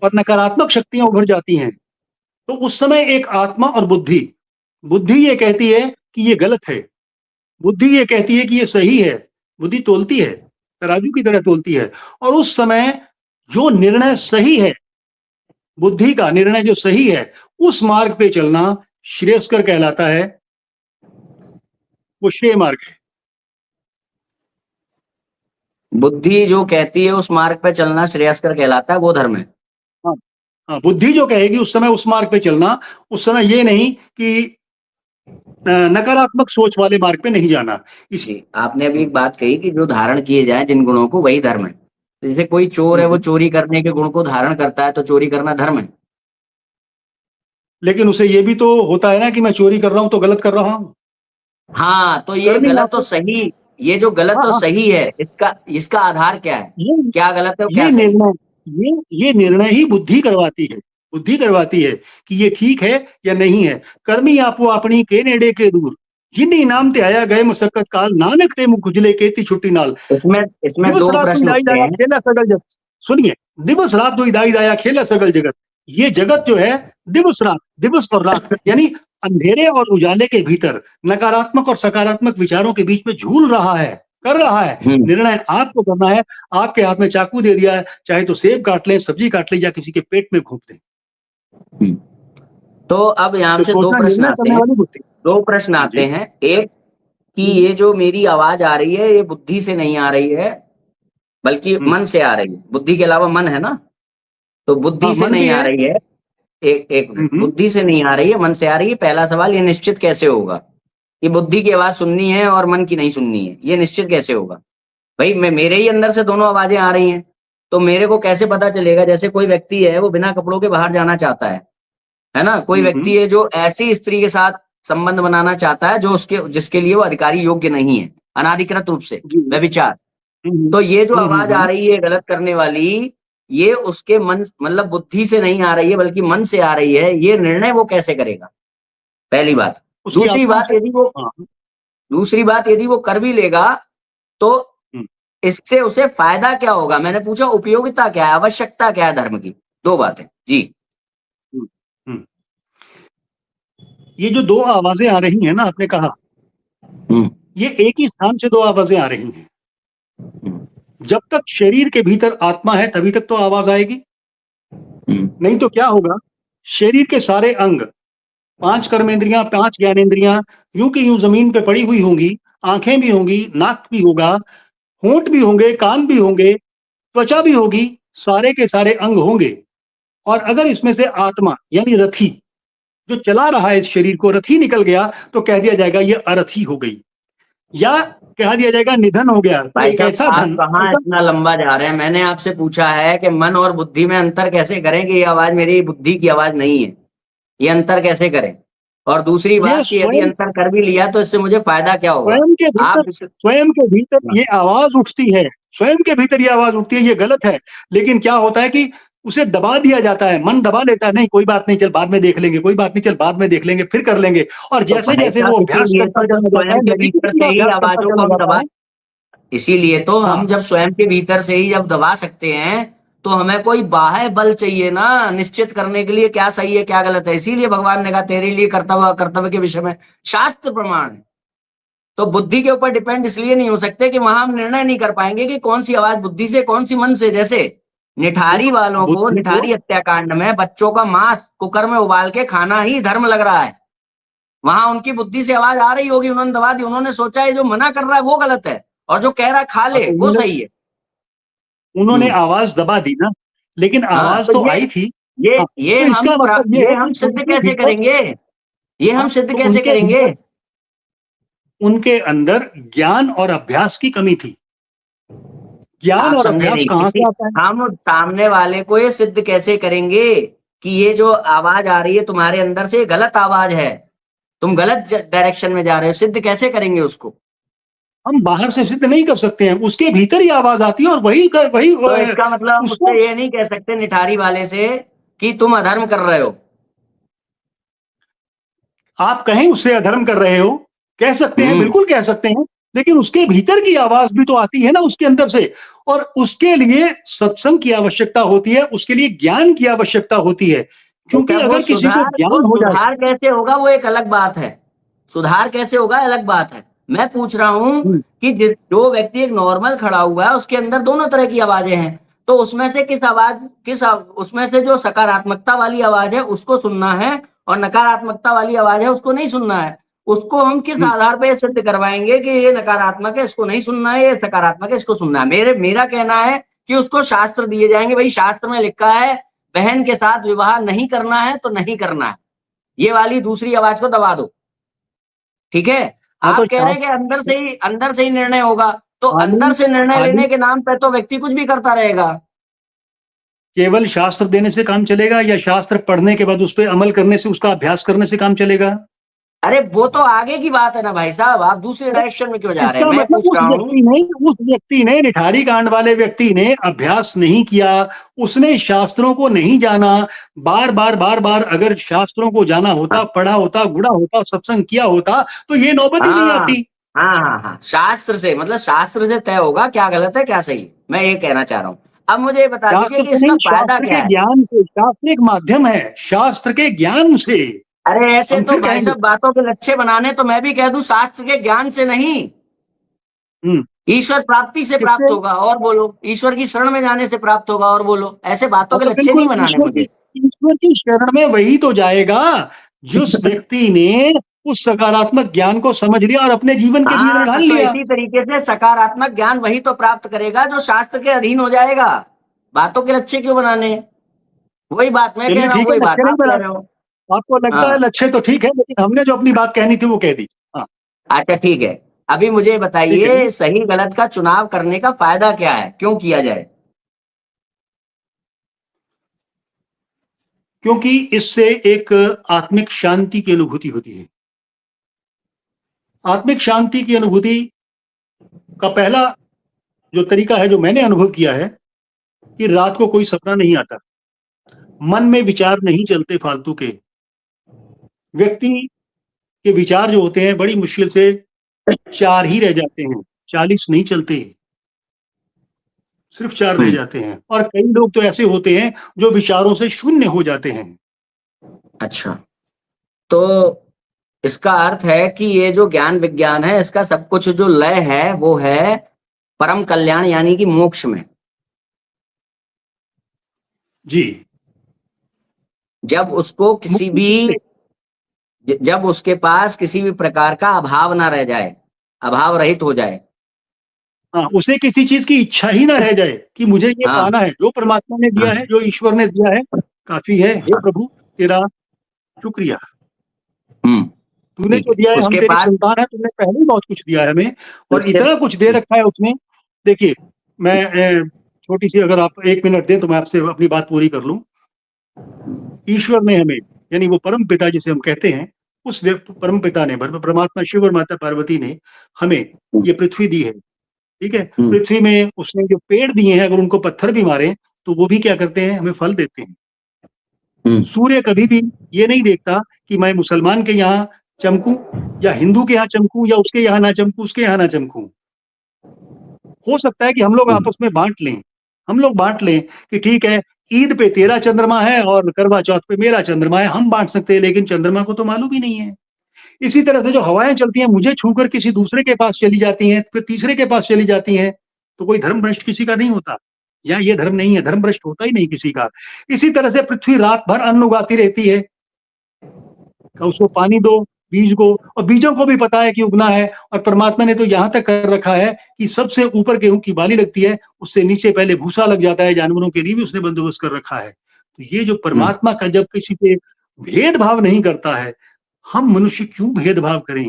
और नकारात्मक शक्तियां उभर जाती हैं, तो उस समय एक आत्मा और बुद्धि, बुद्धि ये कहती है कि ये गलत है, बुद्धि ये कहती है कि ये सही है। बुद्धि तोलती है, तराजू की तरह तोलती है, और उस समय जो निर्णय सही है, बुद्धि का निर्णय जो सही है, उस मार्ग पे चलना श्रेयस्कर कहलाता है, वो श्रेय मार्ग है। बुद्धि जो कहती है उस मार्ग पे चलना श्रेयस्कर कहलाता है, वो धर्म है। हाँ, बुद्धि जो कहेगी उस समय उस मार्ग पे चलना, उस समय ये नहीं कि नकारात्मक सोच वाले मार्ग पे नहीं जाना। जी, आपने अभी एक बात कही कि जो धारण किए जाए जिन गुणों को, वही धर्म है। जैसे कोई चोर है, वो चोरी करने के गुण को धारण करता है, तो चोरी करना धर्म है। लेकिन उसे ये भी तो होता है ना कि मैं चोरी कर रहा हूं तो गलत कर रहा हूं। हाँ, तो ये गलत तो सही, ये जो गलत तो सही है, इसका आधार क्या है? क्या गलत है, क्या सही? ये निर्णय ही बुद्धि करवाती है। बुद्धि करवाती है कि ये ठीक है या नहीं है। कर्मी आपो अपनी के नेड़े के दूर, जिन्हीं नाम ते आया गए मशक्कत काल, नानक ते मुख उजले केती छुट्टी नाल। इसमें दो प्रश्न उठते हैं। खेला सगल जगत, सुनिए, दिवस रात दो दाई दाया खेला सगल जगत। ये जगत जो है दिवस रात, दिवस और रात, यानी अंधेरे और उजाले के भीतर नकारात्मक और सकारात्मक विचारों के बीच में झूल रहा है, कर रहा है। निर्णय आपको करना है। आपके हाथ में चाकू दे दिया है, चाहे तो सेब काट ले, सब्जी काट ले, या किसी के पेट में घोंप दे। तो अब यहाँ से दो प्रश्न आते हैं। एक कि ये जो मेरी आवाज आ रही है, ये बुद्धि से नहीं आ रही है, बल्कि मन से आ रही है। बुद्धि के अलावा मन है ना, तो बुद्धि से नहीं आ रही है। एक बुद्धि से नहीं आ रही है, मन से आ रही है। पहला सवाल, ये निश्चित कैसे होगा कि बुद्धि की आवाज सुननी है और मन की नहीं सुननी है? ये निश्चित कैसे होगा? भाई मेरे ही अंदर से दोनों आवाजें आ रही हैं, तो मेरे को कैसे पता चलेगा? जैसे कोई व्यक्ति है, वो बिना कपड़ों के बाहर जाना चाहता है ना। कोई व्यक्ति है जो ऐसी स्त्री के साथ संबंध बनाना चाहता है जो जिसके लिए वो अधिकारी योग्य नहीं है, अनाधिकृत रूप से व्यभिचार। तो ये जो आवाज आ रही है गलत करने वाली, ये उसके मन, मतलब बुद्धि से नहीं आ रही है, बल्कि मन से आ रही है। ये निर्णय वो कैसे करेगा? पहली बात। दूसरी बात, यदि वो कर भी लेगा, तो इससे उसे फायदा क्या होगा? मैंने पूछा उपयोगिता क्या है, आवश्यकता क्या है धर्म की? दो बातें जी। ये जो दो आवाजें आ रही हैं ना, आपने कहा, ये एक ही स्थान से दो आवाजें आ रही हैं। जब तक शरीर के भीतर आत्मा है तभी तक तो आवाज आएगी, नहीं तो क्या होगा? शरीर के सारे अंग, 5 कर्मेंद्रियां, 5 ज्ञानेंद्रियां यूं की यूं जमीन पे पड़ी हुई होंगी। आंखें भी होंगी, नाक भी होगा, होंठ भी होंगे, कान भी होंगे, त्वचा भी होगी, सारे के सारे अंग होंगे। और अगर इसमें से आत्मा यानी रथी जो चला रहा है इस शरीर को, रथी निकल गया, तो कह दिया जाएगा ये अरथी हो गई, या कह दिया जाएगा निधन हो गया। भाई ऐसा धन, कहाँ इतना लंबा जा रहे हैं? मैंने आपसे पूछा है कि मन और बुद्धि में अंतर कैसे करें कि ये आवाज मेरी बुद्धि की आवाज नहीं है, ये अंतर कैसे करें? और दूसरी बात कि यदि अंतर कर भी लिया तो इससे मुझे फायदा क्या होगा? स्वयं के भीतर ये आवाज उठती है, स्वयं के भीतर ये आवाज उठती है, ये गलत है। लेकिन क्या होता है कि उसे दबा दिया जाता है, मन दबा लेता है, नहीं कोई बात नहीं, चल बाद में देख लेंगे, कोई बात नहीं, चल बाद में देख लेंगे, फिर कर लेंगे। और तो जैसे भाई जैसे साहब वो अभ्यास इसीलिए करता तो जब चला जाता स्वयं है, के भीतर नेगेटिविटी से का ही अभ्यास करता आवाजों को चला हम जाता दबा, है। इसीलिए तो हाँ, हम जब स्वयं के भीतर से ही जब दबा सकते हैं, तो हमें कोई बाह्य बल चाहिए ना निश्चित करने के लिए क्या सही है क्या गलत है। इसीलिए भगवान ने कहा तेरे लिए कर्तव्य कर्तव्य के विषय में शास्त्र प्रमाण है। तो बुद्धि के ऊपर डिपेंड इसलिए नहीं हो सकते कि वहां हम निर्णय नहीं कर पाएंगे कि कौन सी आवाज बुद्धि से कौन सी मन से। जैसे निठारी वालों को, बुद्धि को निठारी हत्याकांड में बच्चों का मांस कुकर में उबाल के खाना ही धर्म लग रहा है। वहां उनकी बुद्धि से आवाज आ रही होगी, उन्होंने दबा दी, उन्होंने सोचा है जो मना कर रहा है वो गलत है और जो कह रहा है खा हाँ, ले तो वो सही है। उन्होंने आवाज दबा दी ना, लेकिन हाँ आवाज तो तो आई थी। हाँ, ये तो इसका मतलब ये ये है कि हम सिद्ध उनके कैसे भीतर, करेंगे? ये हम हाँ, सिद्ध तो कैसे उनके करेंगे? भीतर, उनके अंदर ज्ञान और अभ्यास की कमी थी। ज्ञान आप और समझे अभ्यास नहीं, कहाँ किसी से आता है? हम सामने वाले को ये सिद्ध कैसे करेंगे कि ये जो आवाज आ रही है तुम्हारे अंदर से, ये गलत आवाज है, तुम गलत डायरेक्शन में जा रहे हो, सिद्ध कैसे करेंगे उसको? हम बाहर से सिद्ध नहीं कर सकते हैं, उसके भीतर ही आवाज आती है और वही तो इसका मतलब हम उसको उससे ये नहीं कह सकते निठारी वाले से कि तुम अधर्म कर रहे हो। आप कहें उससे अधर्म कर रहे हो, कह सकते हैं, हम्म बिल्कुल कह सकते हैं, लेकिन उसके भीतर की आवाज भी तो आती है ना उसके अंदर से। और उसके लिए सत्संग की आवश्यकता होती है, उसके लिए ज्ञान की आवश्यकता होती है। क्योंकि जब वो अगर किसी को ज्ञान हो जाए, सुधार कैसे होगा वो एक अलग बात है। सुधार कैसे होगा अलग बात है। मैं पूछ रहा हूं हम्म, कि जो व्यक्ति एक नॉर्मल खड़ा हुआ है उसके अंदर दोनों तरह की आवाजें हैं, तो उसमें से उसमें से जो सकारात्मकता वाली आवाज है उसको सुनना है और नकारात्मकता वाली आवाज है उसको नहीं सुनना है। उसको हम किस हम्म, आधार पर सिद्ध करवाएंगे कि ये नकारात्मक है इसको नहीं सुनना है, ये सकारात्मक है इसको सुनना है? मेरा कहना है कि उसको शास्त्र दिए जाएंगे, भाई शास्त्र में लिखा है बहन के साथ विवाह नहीं करना है तो नहीं करना है, ये वाली दूसरी आवाज को दबा दो। ठीक है। हाँ तो आप कह रहे हैं कि शास्त्र, अंदर से ही निर्णय होगा, तो खाली अंदर से निर्णय खाली लेने के नाम पे तो व्यक्ति कुछ भी करता रहेगा। केवल शास्त्र देने से काम चलेगा, या शास्त्र पढ़ने के बाद उस पर अमल करने से, उसका अभ्यास करने से काम चलेगा? अरे वो तो आगे की बात है ना भाई साहब, आप दूसरे डायरेक्शन में क्यों जा रहे हैं? इसका मैं मतलब पूछ रहा हूँ। उस व्यक्ति ने, निठारी कांड वाले व्यक्ति ने अभ्यास नहीं किया, उसने शास्त्रों को नहीं जाना। बार बार अगर शास्त्रों को जाना होता, पढ़ा होता, गुड़ा होता, सत्संग किया होता, तो ये नौबत ही नहीं हाँ आती। हाँ, शास्त्र से मतलब शास्त्र से तय होगा क्या गलत है क्या सही है, मैं ये कहना चाह रहा हूँ। अब मुझे ये बता दीजिए शास्त्र कि से इसका नहीं, फायदा शास्त्र क्या के है? ज्ञान से। शास्त्र एक माध्यम है, शास्त्र के ज्ञान से। अरे ऐसे हम तो फिर भाई कहेंगे। साहब बातों के लच्छे बनाने, तो मैं भी कह दूं शास्त्र के ज्ञान से नहीं, हम्म ईश्वर प्राप्ति से प्राप्त किससे? होगा और बोलो, ईश्वर की शरण में जाने से प्राप्त होगा और बोलो। ऐसे बातों हाँ, के तो लच्छे बिल्कुल नहीं बनाने मुझे। ईश्वर की शरण में वही तो जाएगा जिस व्यक्ति ने उस सकारात्मक ज्ञान को समझ लिया और अपने जीवन के भीतर ढाल हाँ तो लिया। इसी तरीके से सकारात्मक ज्ञान वही तो प्राप्त करेगा जो शास्त्र के अधीन हो जाएगा। बातों के लच्छे क्यों बनाने? वही बात मैं कह चलिए रहा हूँ, ठीक है, वही बात लक्ष्य नहीं आप कह बना, रहे हो। आपको लगता है हाँ लक्ष्य तो ठीक है, लेकिन हमने जो अपनी बात कहनी थी वो कह दी। हाँ, अच्छा ठीक है। अभी मुझे ठीक है ना? बताइए सही गलत का चुनाव करने का फायदा क्या है, क्यों किया जाए? क्योंकि इससे एक आत्मिक शांति की अनुभूति होती है। आत्मिक शांति की अनुभूति का पहला जो तरीका है, जो मैंने अनुभव किया है, कि रात को कोई सपना नहीं आता, मन में विचार नहीं चलते फालतू के। व्यक्ति के विचार जो होते हैं बड़ी मुश्किल से 4 ही रह जाते हैं, 40 नहीं चलते, सिर्फ 4 रह हम्म, जाते हैं। और कई लोग तो ऐसे होते हैं जो विचारों से शून्य हो जाते हैं। अच्छा। तो इसका अर्थ है कि ये जो ज्ञान विज्ञान है इसका सब कुछ जो लय है वो है परम कल्याण यानी कि मोक्ष में। जी, जब उसको किसी मुक्ति भी किससे? जब उसके पास किसी भी प्रकार का अभाव ना रह जाए, अभाव रहित हो जाए। हाँ, उसे किसी चीज की इच्छा ही ना रह जाए कि मुझे ये हाँ पाना है। जो परमात्मा ने दिया है, हाँ जो ईश्वर ने दिया है, काफी है। हे हाँ, प्रभु, तेरा शुक्रिया। हम्म, तूने ठीक जो है दिया है, हम उसके तेरी पास संतान है, तुमने पहले ही बहुत कुछ दिया है हमें, और उसके इतना कुछ दे रखा है उसने। देखिए, मैं छोटी सी, अगर आप 1 मिनट दें तो मैं आपसे अपनी बात पूरी कर लूं। ईश्वर ने हमें, यानी वो परम पिता जिसे हम कहते हैं, परम पिता ने, परमात्मा शिव और माता पार्वती ने हमें ये पृथ्वी दी है, ठीक है। पृथ्वी में उसने जो पेड़ दिए हैं, अगर उनको पत्थर भी मारे तो वो भी क्या करते हैं, हमें फल देते हैं। सूर्य कभी भी ये नहीं देखता कि मैं मुसलमान के यहाँ चमकूं या हिंदू के यहाँ चमकूं या उसके यहाँ ना चमकूं, उसके यहाँ ना चमकूं। हो सकता है कि हम लोग आपस में बांट लें, हम लोग बांट लें कि ठीक है, ईद पे तेरा चंद्रमा है और करवा चौथ पे मेरा चंद्रमा है, हम बांट सकते हैं, लेकिन चंद्रमा को तो मालूम ही नहीं है। इसी तरह से जो हवाएं चलती हैं, मुझे छूकर किसी दूसरे के पास चली जाती हैं, फिर तीसरे के पास चली जाती हैं, तो कोई धर्म भ्रष्ट किसी का नहीं होता, या ये धर्म नहीं है, धर्म भ्रष्ट होता ही नहीं किसी का। इसी तरह से पृथ्वी रात भर अन्न उगाती रहती है, उसको पानी दो, बीज को, और बीजों को भी पता है कि उगना है, और परमात्मा ने तो यहाँ तक कर रखा है कि सबसे ऊपर गेहूं की बाली लगती है, उससे नीचे पहले भूसा लग जाता है, जानवरों के लिए भी उसने बंदोबस्त कर रखा है। तो ये जो परमात्मा का जब किसी से भेदभाव नहीं करता है, हम मनुष्य क्यों भेदभाव करें?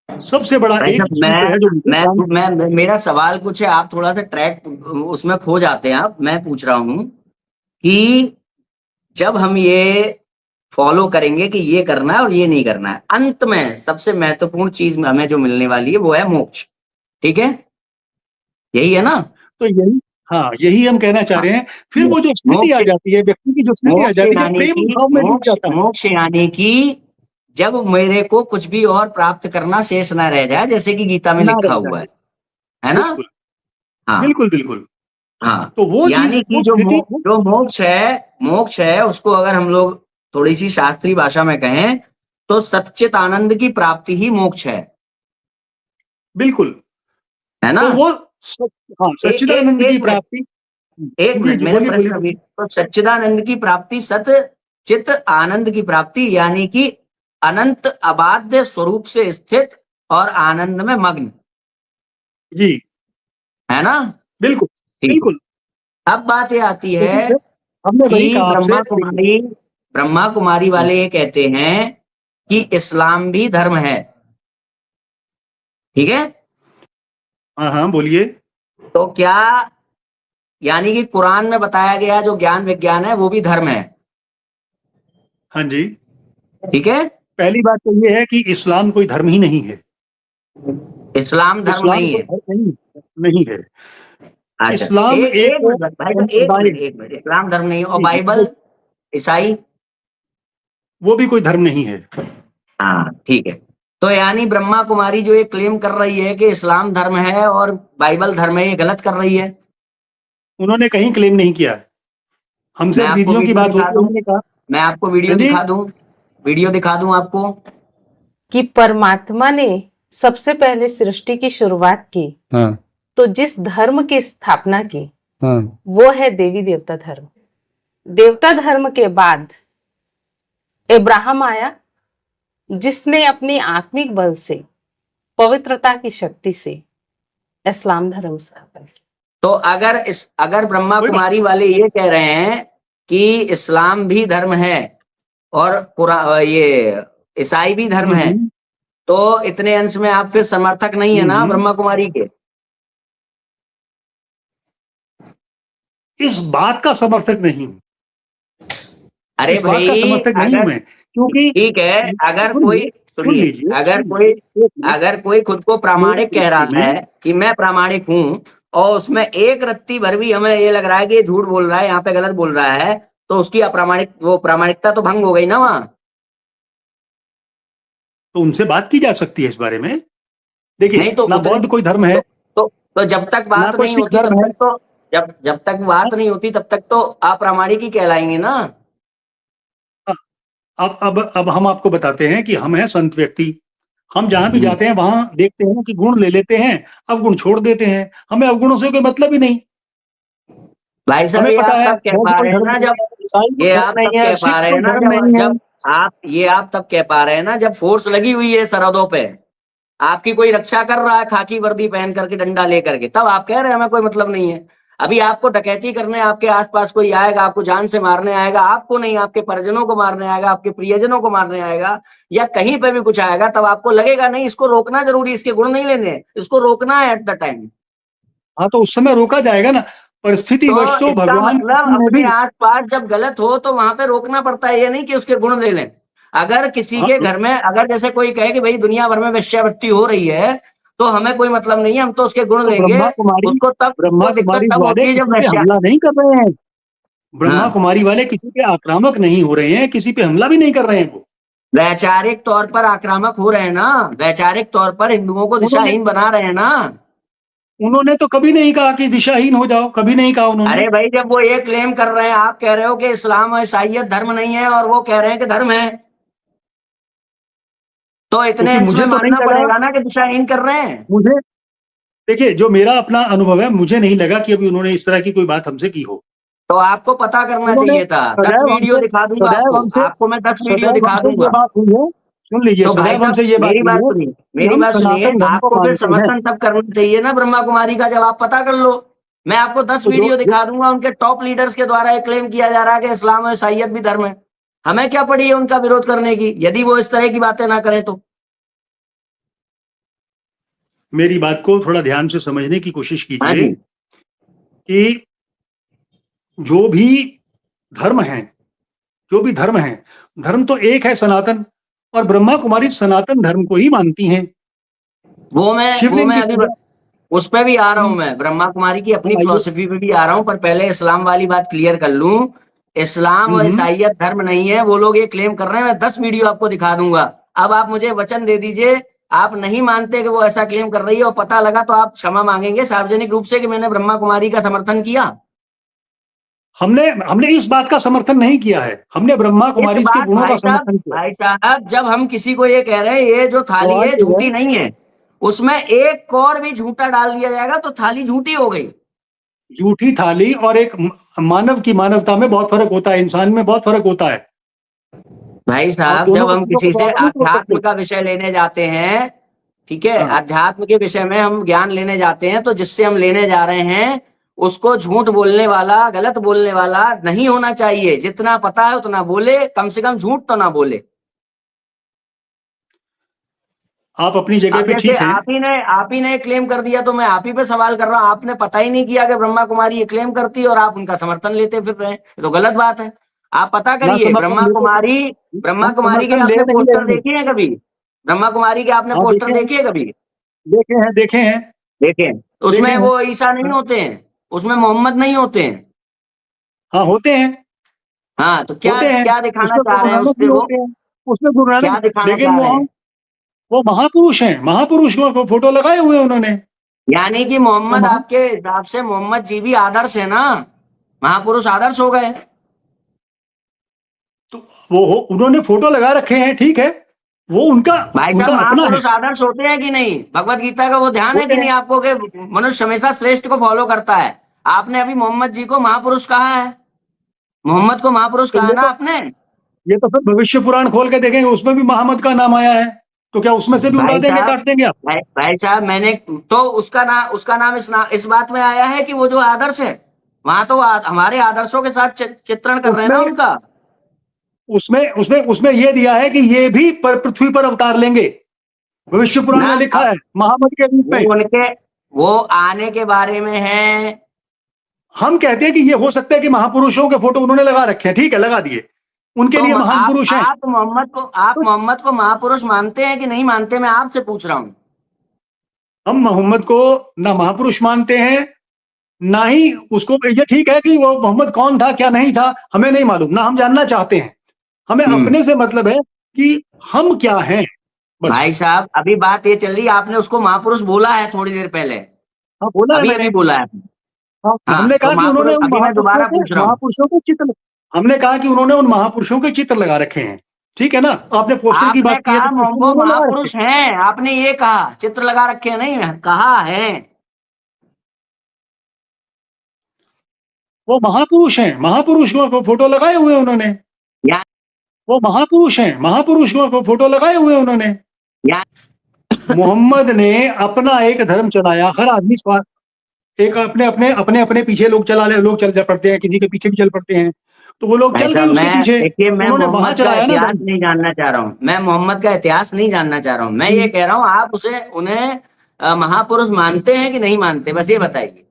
सबसे बड़ा एक सूत्र है जो मेरा सवाल कुछ है, आप थोड़ा सा ट्रैक उसमें खो जाते हैं आप। मैं पूछ रहा हूं कि जब हम ये फॉलो करेंगे कि ये करना है और ये नहीं करना है, अंत में सबसे महत्वपूर्ण चीज हमें जो मिलने वाली है वो है मोक्ष, ठीक है? यही है ना? तो यही, हाँ, यही हम कहना चाह रहे हैं। फिर वो जो स्थिति आ जाती है, व्यक्ति की जो स्थिति आ जाती है, जब प्रेम भाव में डूब जाता है। मोक्ष यानी कि जब मेरे को कुछ भी और प्राप्त करना शेष ना रह जाए, जैसे कि गीता में लिखा हुआ है ना? हाँ, बिल्कुल बिल्कुल। हाँ, तो वो यानी कि जो मोक्ष है उसको अगर हम लोग थोड़ी सी शास्त्रीय भाषा में कहें तो सच्चित आनंद की प्राप्ति ही मोक्ष है। बिल्कुल, है ना? तो वो हाँ, सच्चिदानंद की प्राप्ति। एक मिनट, मेरा प्रश्न अभी तो सच्चिदानंद की प्राप्ति, सत चित आनंद की प्राप्ति, यानी कि अनंत अबाध्य स्वरूप से स्थित और आनंद में मग्न, जी, है ना? बिल्कुल बिल्कुल। अब बात ये आती है कि ब्रह्मा कुमारी वाले ये कहते हैं कि इस्लाम भी धर्म है, ठीक है? हाँ हाँ, बोलिए। तो क्या यानी कि कुरान में बताया गया जो ज्ञान विज्ञान है वो भी धर्म है? हाँ जी, ठीक है। पहली बात तो ये है कि इस्लाम कोई धर्म ही नहीं है। इस्लाम धर्म नहीं है, नहीं है। अच्छा, इस्लाम एक मिनट, इस्लाम धर्म नहीं है। और बाइबल, ईसाई, वो भी कोई धर्म नहीं है। हाँ, ठीक है। तो यानी ब्रह्मा कुमारी जो ये क्लेम कर रही है कि इस्लाम धर्म है और बाइबल धर्म है, ये गलत कर रही है। उन्होंने कहीं क्लेम नहीं किया, हमसे विधियों की बात होती है, उन्होंने कहा। मैं आपको वीडियो दिखा दूं, वीडियो दिखा दूं आपको कि परमात्मा ने सबसे पहले सृष्टि की शुरुआत की। हाँ। तो जिस धर्म की स्थापना की, हाँ, वो है देवी देवता धर्म। देवता धर्म के बाद इब्राहिम आया, जिसने अपनी आत्मिक बल से, पवित्रता की शक्ति से इस्लाम धर्म स्थापन किया। तो अगर ब्रह्मा कुमारी वाले ये कह रहे हैं कि इस्लाम भी धर्म है और ये ईसाई भी धर्म है, तो इतने अंश में आप फिर समर्थक नहीं है ना ब्रह्मा कुमारी के? इस बात का समर्थक नहीं हूं। अरे भाई, समर्थक नहीं हूं मैं, क्योंकि ठीक है, अगर कोई खुद को प्रामाणिक कह रहा है कि मैं प्रामाणिक हूं और उसमें एक रत्ती भर भी हमें ये लग रहा है कि ये झूठ बोल रहा है, यहाँ पे गलत बोल रहा है, तो उसकी प्रामाणिकता तो भंग हो गई ना वहां। तो उनसे बात की जा सकती है इस बारे में। देखिए, नहीं तो ना बौद्ध कोई धर्म है, तो जब तक बात नहीं होती तब तक तो जब तक बात नहीं होती तब तक तो अप्रामाणिक ही कहलाएंगे ना। अब हम आपको बताते हैं कि हम हैं संत व्यक्ति, हम जहां भी जाते हैं वहां देखते हैं कि गुण ले लेते हैं, अवगुण छोड़ देते हैं, हमें अवगुणों से कोई मतलब ही नहीं। भाई साहब, ये आप तब कह पा रहे हैं ना जब फोर्स लगी हुई है सरहदों पे, आपकी कोई रक्षा कर रहा है खाकी वर्दी पहन करके, डंडा लेकर के, तब आप कह रहे हैं हमें कोई मतलब नहीं है। अभी आपको डकैती करने आपके आसपास कोई आएगा, आपको जान से मारने आएगा, आपको नहीं, आपके परिजनों को मारने आएगा, आपके प्रियजनों को मारने आएगा, या कहीं पे भी कुछ आएगा, तब आपको लगेगा नहीं इसको रोकना जरूरी, इसके गुण नहीं लेने, इसको रोकना है एट द टाइम। हाँ, तो उस समय रोका जाएगा ना, परिस्थिति तो भगवान मतलब अपने आसपास जब गलत हो तो वहां पे रोकना पड़ता है, ये नहीं कि उसके गुण ले लें। अगर किसी के घर में, अगर जैसे कोई कहे कि भाई दुनिया भर में वेश्यावृत्ति हो रही है, तो हमें कोई मतलब नहीं है, हम तो उसके गुण तो लेंगे, उसको तब वो दिक्कत तब होती है जब हमला नहीं कर रहे हैं। ब्रह्मा कुमारी वाले किसी पे आक्रामक नहीं हो रहे हैं, किसी पे हमला भी नहीं कर रहे हैं। वो वैचारिक तौर पर आक्रामक हो रहे हैं ना, वैचारिक तौर पर हिंदुओं को दिशाहीन बना रहे हैं ना। उन्होंने तो कभी नहीं कहा कि दिशाहीन हो जाओ, कभी नहीं कहा उन्होंने। अरे भाई, जब वो ये क्लेम कर रहे हैं, आप कह रहे हो कि इस्लाम और ईसाईयत धर्म नहीं है और वो कह रहे हैं कि धर्म है, तो इतने अंश में मानना पड़ेगा ना कि दिशाहीन कर रहे हैं। मुझे देखिए, जो मेरा अपना अनुभव है, मुझे नहीं लगा कि अभी उन्होंने इस तरह की कोई बात हमसे की हो। तो आपको पता करना चाहिए था। 10 वीडियो दिखा दूंगा आपको मैं 10 वीडियो दिखा दूंगा। सुन लीजिए, तो भाई हमसे ये मेरी बात सुनिए, मेरी बात सुनिए, आपको फिर समर्थन तब करना चाहिए ना ब्रह्मा कुमारी का, जब आप पता कर लो। मैं आपको 10 वीडियो दिखा दूंगा, उनके टॉप लीडर्स के द्वारा एक क्लेम किया जा रहा है कि इस्लाम और ईसाईयत भी धर्म है। हमें क्या पड़ी है उनका विरोध करने की, यदि वो इस तरह की बातें ना करें तो। मेरी बात को थोड़ा ध्यान से समझने की कोशिश कीजिए कि जो भी धर्म है, धर्म तो एक है, सनातन, और ब्रह्मा कुमारी सनातन धर्म को ही मानती हैं। वो मैं अभी उस पे भी आ रहा हूं, मैं ब्रह्मा कुमारी की अपनी फिलॉसफी पे भी आ रहा हूं, पर पहले इस्लाम वाली बात क्लियर कर लूं। इस्लाम और ईसाईयत धर्म नहीं है, वो लोग ये क्लेम कर रहे हैं। मैं 10 वीडियो आपको दिखा दूंगा। अब आप मुझे वचन दे दीजिए, आप नहीं मानते कि वो ऐसा क्लेम कर रही है और पता लगा तो आप क्षमा मांगेंगे सार्वजनिक रूप से कि मैंने ब्रह्मा कुमारी का समर्थन किया। हमने इस बात का समर्थन नहीं किया है, हमने ब्रह्मा कुमारी के गुणों का समर्थन किया। भाई साहब, जब हम किसी को ये कह रहे हैं ये जो थाली है झूठी नहीं है, उसमें एक और भी झूठा डाल दिया जाएगा तो थाली झूठी हो गई। झूठी थाली और एक मानव की मानवता में बहुत फर्क होता है, इंसान में बहुत फर्क होता है। भाई साहब, जब हम किसी से अध्यात्म का विषय लेने जाते हैं, ठीक है, अध्यात्म के विषय में हम ज्ञान लेने जाते हैं, तो जिससे हम लेने जा रहे हैं उसको झूठ बोलने वाला, गलत बोलने वाला नहीं होना चाहिए। जितना पता है उतना बोले, कम से कम झूठ तो ना बोले। आप अपनी जगह पे ठीक है। आप ही ने क्लेम कर दिया तो मैं आप ही पे सवाल कर रहा हूं। आपने पता ही नहीं किया कि ब्रह्मा कुमारी ये क्लेम करती है और आप उनका समर्थन लेते फिर रहे हैं, तो गलत बात है। आप पता करिए, ब्रह्मा कुमारी के आपने पोस्टर देखे हैं कभी? ब्रह्मा कुमारी के आपने पोस्टर देखे हैं कभी? देखे हैं। उसमें वो ईसा नहीं होते हैं, उसमें मोहम्मद नहीं होते हैं। हाँ, होते हैं। हाँ, तो क्या दिखाना चाह रहे हैं उससे? वो उसमें गुरु नानक क्या दिखाना चाह रहे हैं? वो महापुरुष हैं, महापुरुष को फोटो लगाए हुए हैं उन्होंने। यानी कि मोहम्मद, आपके हिसाब से मोहम्मद जी भी आदर्श है ना, महापुरुष आदर्श हो गए। तो वो उन्होंने फोटो लगा रखे हैं, ठीक है, वो उनका महापुरुष आदर्श होते हैं कि नहीं? भगवत गीता का वो ध्यान है कि नहीं आपको कि मनुष्य हमेशा श्रेष्ठ को फॉलो करता है? आपने अभी मोहम्मद जी को महापुरुष कहा है, मोहम्मद को महापुरुष कहा ना आपने? ये तो फिर भविष्य पुराण खोल के देखेंगे, उसमें भी मोहम्मद का नाम आया है, तो क्या उसमें से भी उड़ा देंगे, काट देंगे आप? भाई साहब, मैंने तो उसका नाम इस बात में आया है कि वो जो आदर्श है, वहां तो हमारे आदर्शों के साथ चित्रण कर रहे हैं ना उनका। उसमें ये दिया है कि ये भी पृथ्वी पर अवतार लेंगे, भविष्य पुराण में लिखा है मोहम्मद के रूप में। वो आने के बारे में है। हम कहते हैं कि ये हो सकता है कि महापुरुषों के फोटो उन्होंने लगा रखे हैं, ठीक है, लगा दिए, उनके लिए महान पुरुष हैं। आप मोहम्मद को महापुरुष मानते हैं कि नहीं मानते? मैं आपसे पूछ रहा हूं। हम मोहम्मद को ना महापुरुष मानते हैं, ना ही उसको, ये ठीक है कि वो मोहम्मद कौन था क्या नहीं था हमें नहीं मालूम, ना हम जानना चाहते हैं। हमें अपने से मतलब है कि हम क्या हैं। भाई साहब, अभी बात ये चल रही है, आपने उसको महापुरुष बोला है थोड़ी देर पहले। हाँ, बोला है, मैंने बोला है। हमने कहा कि उन्होंने महापुरुषों के चित्र, हमने कहा कि उन्होंने उन महापुरुषों के चित्र लगा रखे हैं, ठीक है ना? आपने पोस्टर की बात की है, तो वो महापुरुष हैं, आपने ये कहा, चित्र लगा रखे हैं नहीं, कहा है वो महापुरुष हैं, महापुरुष को फोटो लगाए हुए हैं उन्होंने। वो महापुरुष हैं, महापुरुष को फोटो लगाए हुए हैं उन्होंने। मोहम्मद ने अपना एक धर्म चलाया, हर आदमी एक अपने पीछे लोग चल पड़ते हैं, किसी के पीछे भी चल पड़ते हैं, तो वो लोग चल गए उसके पीछे। देखिए, मैं मोहम्मद का इतिहास नहीं जानना चाह रहा हूँ, मैं मोहम्मद का इतिहास नहीं जानना चाह रहा हूँ। मैं ये कह रहा हूँ, आप उन्हें महापुरुष मानते हैं कि नहीं मानते, बस ये बताइए।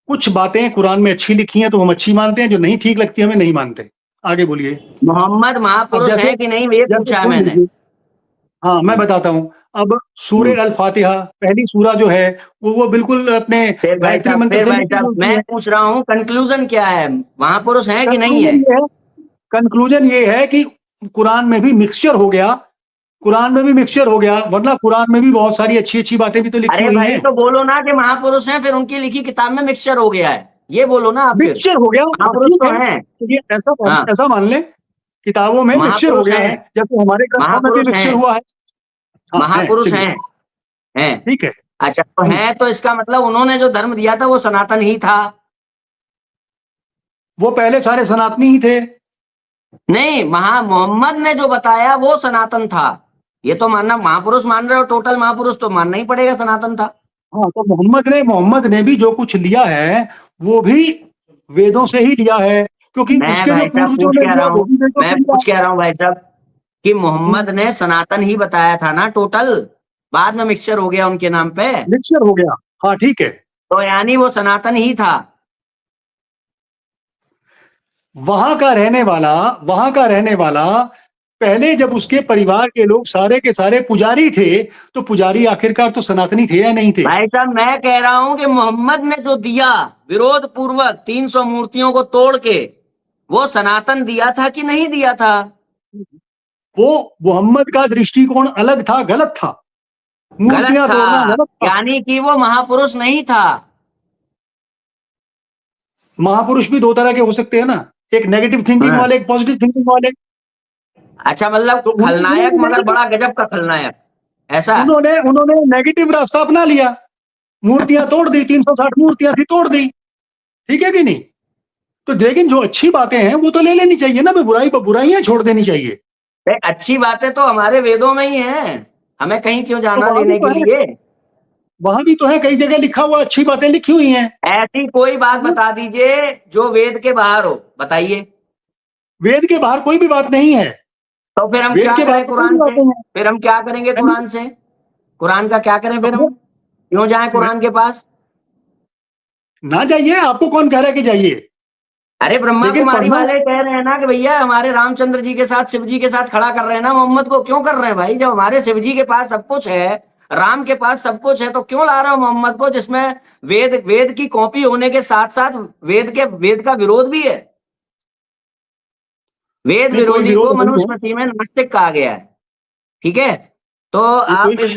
कुछ बातें कुरान में अच्छी लिखी हैं तो हम अच्छी मानते हैं, जो नहीं ठीक लगती हमें नहीं मानते। आगे बोलिए। मोहम्मद महापुरुष है कि नहीं, ये पूछा है मैंने। हाँ, मैं बताता हूँ। अब सूरे अल फातिहा पहली सूरा जो है वो बिल्कुल अपने गायत्री मंत्र से मैं पूछ रहा हूँ कंक्लूजन क्या है, महापुरुष है कि नहीं है? कंक्लूजन ये है कि कुरान में भी मिक्सचर हो गया, कुरान में भी मिक्सचर हो गया, वरना कुरान में भी बहुत सारी अच्छी अच्छी बातें भी तो लिखी हुई हैं। तो बोलो ना कि महापुरुष हैं, फिर उनकी लिखी किताब में मिक्सचर हो गया है, ये बोलो ना आप। मिक्सचर हो गया, महापुरुष तो हैं, ऐसा मान ले किताबों में मिक्सचर हो गया है, जैसे हमारे ग्रंथों में भी मिक्सचर हुआ है। महापुरुष हैं, ठीक है। अच्छा तो है, तो इसका मतलब उन्होंने जो धर्म दिया था वो सनातन ही था। वो पहले सारे सनातनी ही थे। नहीं, मोहम्मद ने जो बताया वो सनातन था, ये तो मानना, महापुरुष मान रहे हो, टोटल महापुरुष तो मानना ही पड़ेगा सनातन था। हाँ, तो मोहम्मद ने भी जो कुछ लिया है वो भी वेदों से ही लिया है, क्योंकि उसके जो पूर्वजों ने लिया वो भी वेदों से लिया। कह रहा हूँ भाई साहब कि मोहम्मद ने सनातन ही बताया था ना टोटल, बाद में मिक्सचर हो गया उनके नाम पे। मिक्सचर हो गया, हाँ ठीक है। तो यानी वो सनातन ही था। वहां का रहने वाला पहले जब उसके परिवार के लोग सारे के सारे पुजारी थे, तो पुजारी आखिरकार तो सनातनी थे या नहीं थे? भाई साहब मैं कह रहा हूं कि मोहम्मद ने जो दिया विरोध पूर्वक 300 मूर्तियों को तोड़ के, वो सनातन दिया था कि नहीं दिया था? वो मोहम्मद का दृष्टिकोण अलग था, गलत था, मूर्तियां तोड़ना गलत था। यानी कि वो महापुरुष नहीं था। महापुरुष भी दो तरह के हो सकते हैं ना, एक नेगेटिव थिंकिंग वाले, एक पॉजिटिव थिंकिंग वाले। अच्छा, मतलब तो खलनायक, मगर बड़ा गजब का खलनायक, ऐसा? उन्होंने नेगेटिव रास्ता अपना लिया, मूर्तियां तोड़ दी, 360 मूर्तियां थी, तोड़ दी, ठीक है कि नहीं? तो लेकिन जो अच्छी बातें हैं वो तो ले लेनी चाहिए ना, बुराइयां छोड़ देनी चाहिए। अच्छी बातें तो हमारे वेदों में ही हैं, हमें कहीं क्यों जाना लेने के लिए? वहां भी तो है, कई जगह लिखा हुआ, अच्छी बातें लिखी हुई हैं। ऐसी कोई बात बता दीजिए जो वेद के बाहर हो, बताइए। वेद के बाहर कोई भी बात नहीं है। तो फिर हम क्या करें कुरान से? फिर हम क्या करेंगे कुरान से? कुरान का क्या करें फिर हम? क्यों जाएं कुरान के पास? ना जाइए, आपको कौन कह रहा है कि जाइए? अरे ब्रह्मा कुमारी वाले कह रहे हैं ना कि भैया हमारे रामचंद्र जी के साथ, शिव जी के साथ खड़ा कर रहे हैं ना मोहम्मद को। क्यों कर रहे हैं भाई? जब हमारे शिव जी के पास सब कुछ है, राम के पास सब कुछ है, तो क्यों ला रहे हो मोहम्मद को, जिसमें वेद की कॉपी होने के साथ साथ वेद का विरोध भी है। वेद विरोधी को मनुस्मृति में नास्तिक कहा गया है, ठीक है? तो आप इस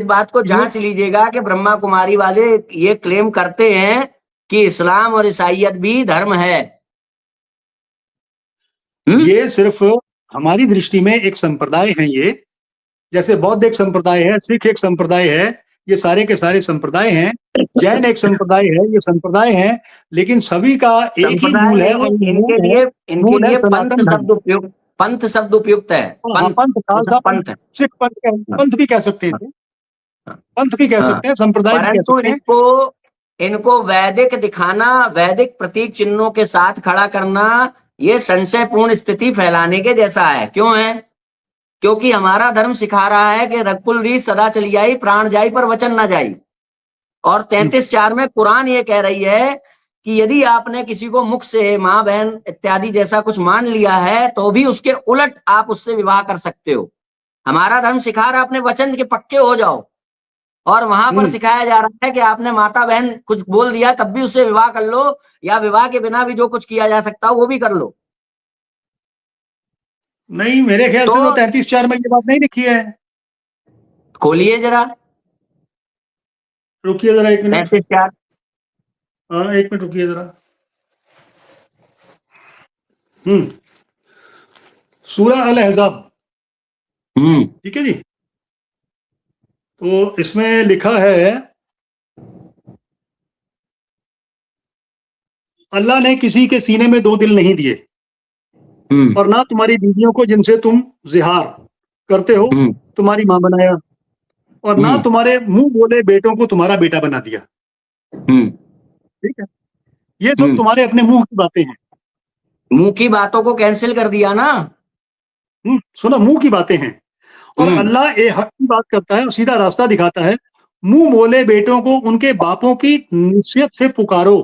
बात को जांच लीजिएगा कि ब्रह्मा कुमारी वाले ये क्लेम करते हैं कि इस्लाम और ईसाईयत भी धर्म है। ये सिर्फ हमारी दृष्टि में एक संप्रदाय है, ये जैसे बौद्ध एक संप्रदाय है, सिख एक संप्रदाय है, ये सारे के सारे संप्रदाय हैं, जैन एक संप्रदाय है, ये संप्रदाय है, लेकिन सभी का एक ही मूल है। और इनके लिए पंथ शब्द उपयुक्त है। सिख पंथ भी कह सकते हैं, पंथ भी कह सकते हैं, संप्रदाय भी कह सकते हैं। इनको वैदिक दिखाना, वैदिक प्रतीक चिन्हों के साथ खड़ा करना, ये संशयपूर्ण स्थिति फैलाने के जैसा है। क्यों है? क्योंकि हमारा धर्म सिखा रहा है कि रकुल रीत सदा चली आई, प्राण जाई पर वचन ना जाई। और 33:4 में कुरान ये कह रही है कि यदि आपने किसी को मुख से माँ बहन इत्यादि जैसा कुछ मान लिया है तो भी उसके उलट आप उससे विवाह कर सकते हो। हमारा धर्म सिखा रहा है अपने वचन के पक्के हो जाओ, और वहां पर सिखाया जा रहा है कि आपने माता बहन कुछ बोल दिया तब भी उससे विवाह कर लो, या विवाह के बिना भी जो कुछ किया जा सकता हो वो भी कर लो। नहीं, मेरे ख्याल से तो 33:4 में ये बात नहीं लिखी है। खोलिए जरा, रुकिए जरा एक मिनट। 33:4, हाँ एक मिनट रुकिए जरा। सूरह अल अहज़ाब, ठीक है जी। तो इसमें लिखा है, अल्लाह ने किसी के सीने में 2 दिल नहीं दिए, और ना तुम्हारी बीवियों को जिनसे तुम जिहार करते हो तुम्हारी मां बनाया, और ना तुम्हारे मुंह बोले बेटों को तुम्हारा बेटा बना दिया। ठीक है, ये सब तुम्हारे अपने मुंह की बातें हैं। मुंह की बातों को कैंसिल कर दिया ना। सुनो, मुंह की बातें हैं, और अल्लाह ये हक की बात करता है और सीधा रास्ता दिखाता है। मुंह बोले बेटों को उनके बापों की निश्चित से पुकारो।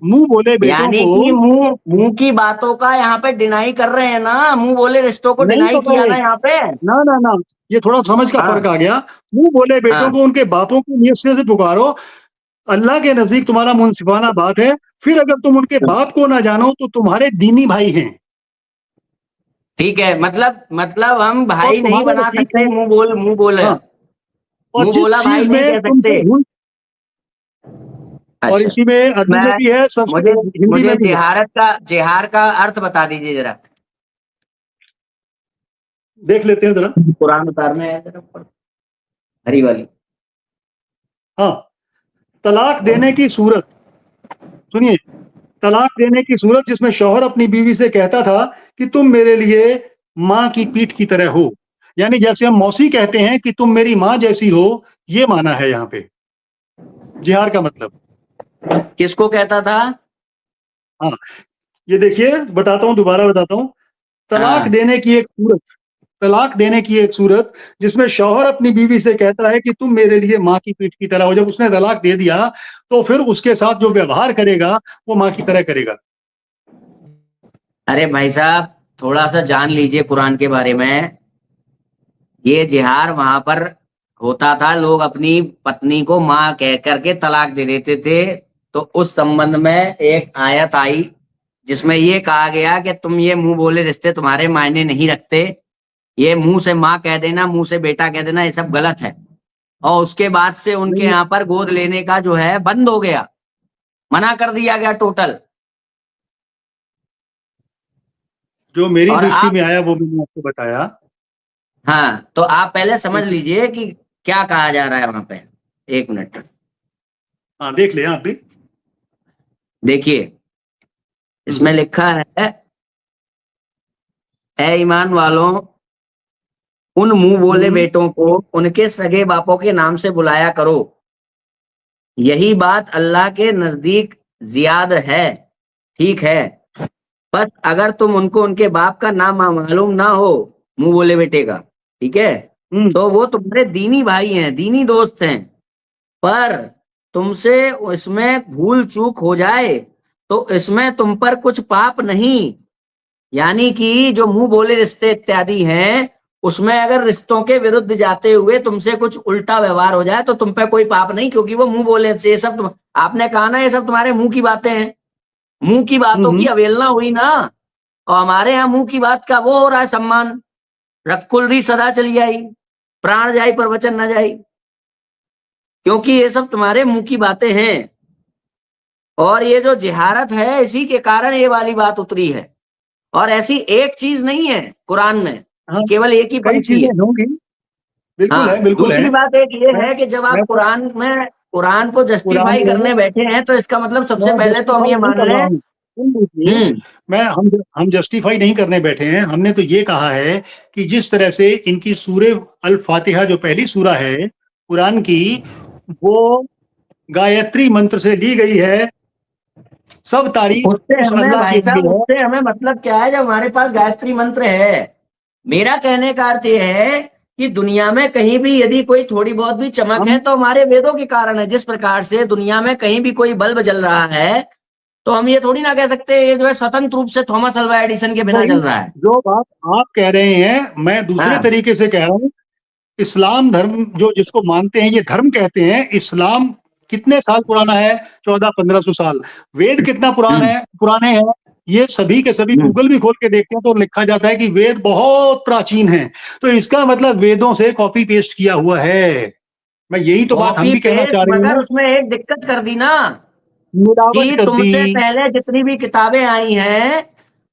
मुंह बोले बेटों यानी को कि मुंह मुंह की बातों का यहाँ पे डिनाई कर रहे हैं ना, मुंह बोले रिश्तों को नहीं डिनाई पता किया है। ना यहाँ पे। ना ना ना, ये थोड़ा समझ का हाँ फर्क आ गया। मुंह बोले बेटों हाँ को उनके बापों की नियत से पुकारो, अल्लाह के नजदीक तुम्हारा मुंसिफाना बात है। फिर अगर तुम उनके बाप को ना जानो तो तुम्हारे दीनी भाई हैं ठीक है, मतलब हम और भाई नहीं तुम्हारे बना रफीक सकते, हैं। मुंह बोले, हाँ, और मुंह जिस बोला भाई चीज नहीं में कह तुमसे सकते। भूल, और अच्छा, इसी में अरबी में मैं भी है, मुझे संस्कृत हिंदी मुझे में भी है। जिहार का अर्थ बता दीजिए जरा। देख लेते हैं जरा। कुरान उतार में है जरा ऊपर, हरी वाली। हाँ, तलाक देने की सूरत, सुनिए, तलाक देने की सूरत जिसमें शौहर अपनी बीवी से कहता था कि तुम मेरे लिए माँ की पीठ की तरह हो, यानी जैसे हम मौसी कहते हैं कि तुम मेरी माँ जैसी हो, ये माना है यहाँ पे जिहार का मतलब। किसको कहता था? हाँ, ये देखिए, बताता हूँ, दोबारा बताता हूँ। तलाक हाँ देने की एक सूरत, तलाक देने की एक सूरत जिसमें शौहर अपनी बीवी से कहता है कि तुम मेरे लिए माँ की पीठ की तरह हो। जब उसने तलाक दे दिया तो फिर उसके साथ जो व्यवहार करेगा वो माँ की तरह करेगा। अरे भाई साहब, थोड़ा सा जान लीजिए कुरान के बारे में। ये जिहार वहां पर होता था, लोग अपनी पत्नी को माँ कह करके तलाक दे देते थे। तो उस संबंध में एक आयत आई जिसमें ये कहा गया कि तुम ये मुंह बोले रिश्ते तुम्हारे मायने नहीं रखते, ये मुंह से माँ कह देना, मुंह से बेटा कह देना, ये सब गलत है। और उसके बाद से उनके नहीं, यहाँ पर गोद लेने का जो है बंद हो गया, मना कर दिया गया टोटल। जो मेरी और दृष्टि आप, में आया वो मैंने आपको बताया। हाँ तो आप पहले समझ लीजिए कि क्या कहा जा रहा है वहां पे। एक मिनट हाँ, देख ले आप भी। देखिए, इसमें हम्म, लिखा है, ए ईमान वालों, उन मुंह बोले हम्म, बेटों को उनके सगे बापों के नाम से बुलाया करो, यही बात अल्लाह के नजदीक जियाद है, ठीक है। बस अगर तुम उनको उनके बाप का नाम मालूम ना हो, मुंह बोले बेटे का, ठीक है, हम्म, तो वो तुम्हारे दीनी भाई हैं, दीनी दोस्त हैं। पर तुमसे इसमें भूल चूक हो जाए तो इसमें तुम पर कुछ पाप नहीं। यानी कि जो मुंह बोले रिश्ते इत्यादि हैं, उसमें अगर रिश्तों के विरुद्ध जाते हुए तुमसे कुछ उल्टा व्यवहार हो जाए तो तुम पे कोई पाप नहीं, क्योंकि वो मुंह बोले से, ये सब आपने कहा ना, ये सब तुम्हारे मुंह की बातें हैं, मुंह की बातों की हम्म, अवहेलना हुई ना। और हमारे यहाँ मुंह की बात का वो हो रहा है सम्मान, रखुल री सदा चली आई, प्राण जाई पर वचन न जाई, क्योंकि ये सब तुम्हारे मुंह की बातें हैं। और ये जो जिहारत है, इसी के कारण ये वाली बात उतरी है। और ऐसी एक चीज नहीं है कुरान में हाँ, कि केवल एक ही कई पंक्ति चीजें है। होंगी। बिल्कुल है, हाँ, बिल्कुल है। दूसरी बात एक ये मैं है कि जब आप मैं तो कुरान को कुरान जस्टिफाई में करने बैठे हैं तो इसका मतलब सबसे मैं पहले तो हम जस्टिफाई ये नहीं मान कर रहा लें। हूँ, सुन लीजिए। हम्म मैं हम जस्टिफाई नहीं करने बैठे हैं। हमने तो ये कहा है कि जिस तरह से इनकी सूरे अल फातिहा जो पहली सूरा है कुरान की, वो गायत्री मंत्र से ली गई है। सब तारीफ उससे उस हमें अल्लाह भाई के साहब, लिए है। उससे हमें मतलब क्या है जब हमारे पास गायत्री मंत्र है? मेरा कहने का अर्थ यह है कि दुनिया में कहीं भी यदि कोई थोड़ी बहुत भी चमक है हम तो हमारे वेदों के कारण है। जिस प्रकार से दुनिया में कहीं भी कोई बल्ब जल रहा है तो हम ये थोड़ी ना कह सकते ये जो है स्वतंत्र रूप से थॉमस अल्वा एडिसन के बिना वही जल रहा है। जो बात आप कह रहे हैं मैं दूसरे हाँ तरीके से कह रहा हूँ। इस्लाम धर्म जो जिसको मानते हैं, ये धर्म कहते हैं। इस्लाम कितने साल पुराना है? 1400-1500 साल। वेद कितना हम्म पुराने हैं? ये सभी के सभी हम्म गूगल भी खोल के देखते हैं तो लिखा जाता है कि वेद बहुत प्राचीन हैं। तो इसका मतलब वेदों से कॉपी पेस्ट किया हुआ है। मैं यही तो बात हम कॉपी भी कहना पेस्ट, चाह रहे मगर हैं। उसमें एक दिक्कत कर दी ना मिलावट कि कर दी। तुमसे पहले जितनी भी किताबें आई हैं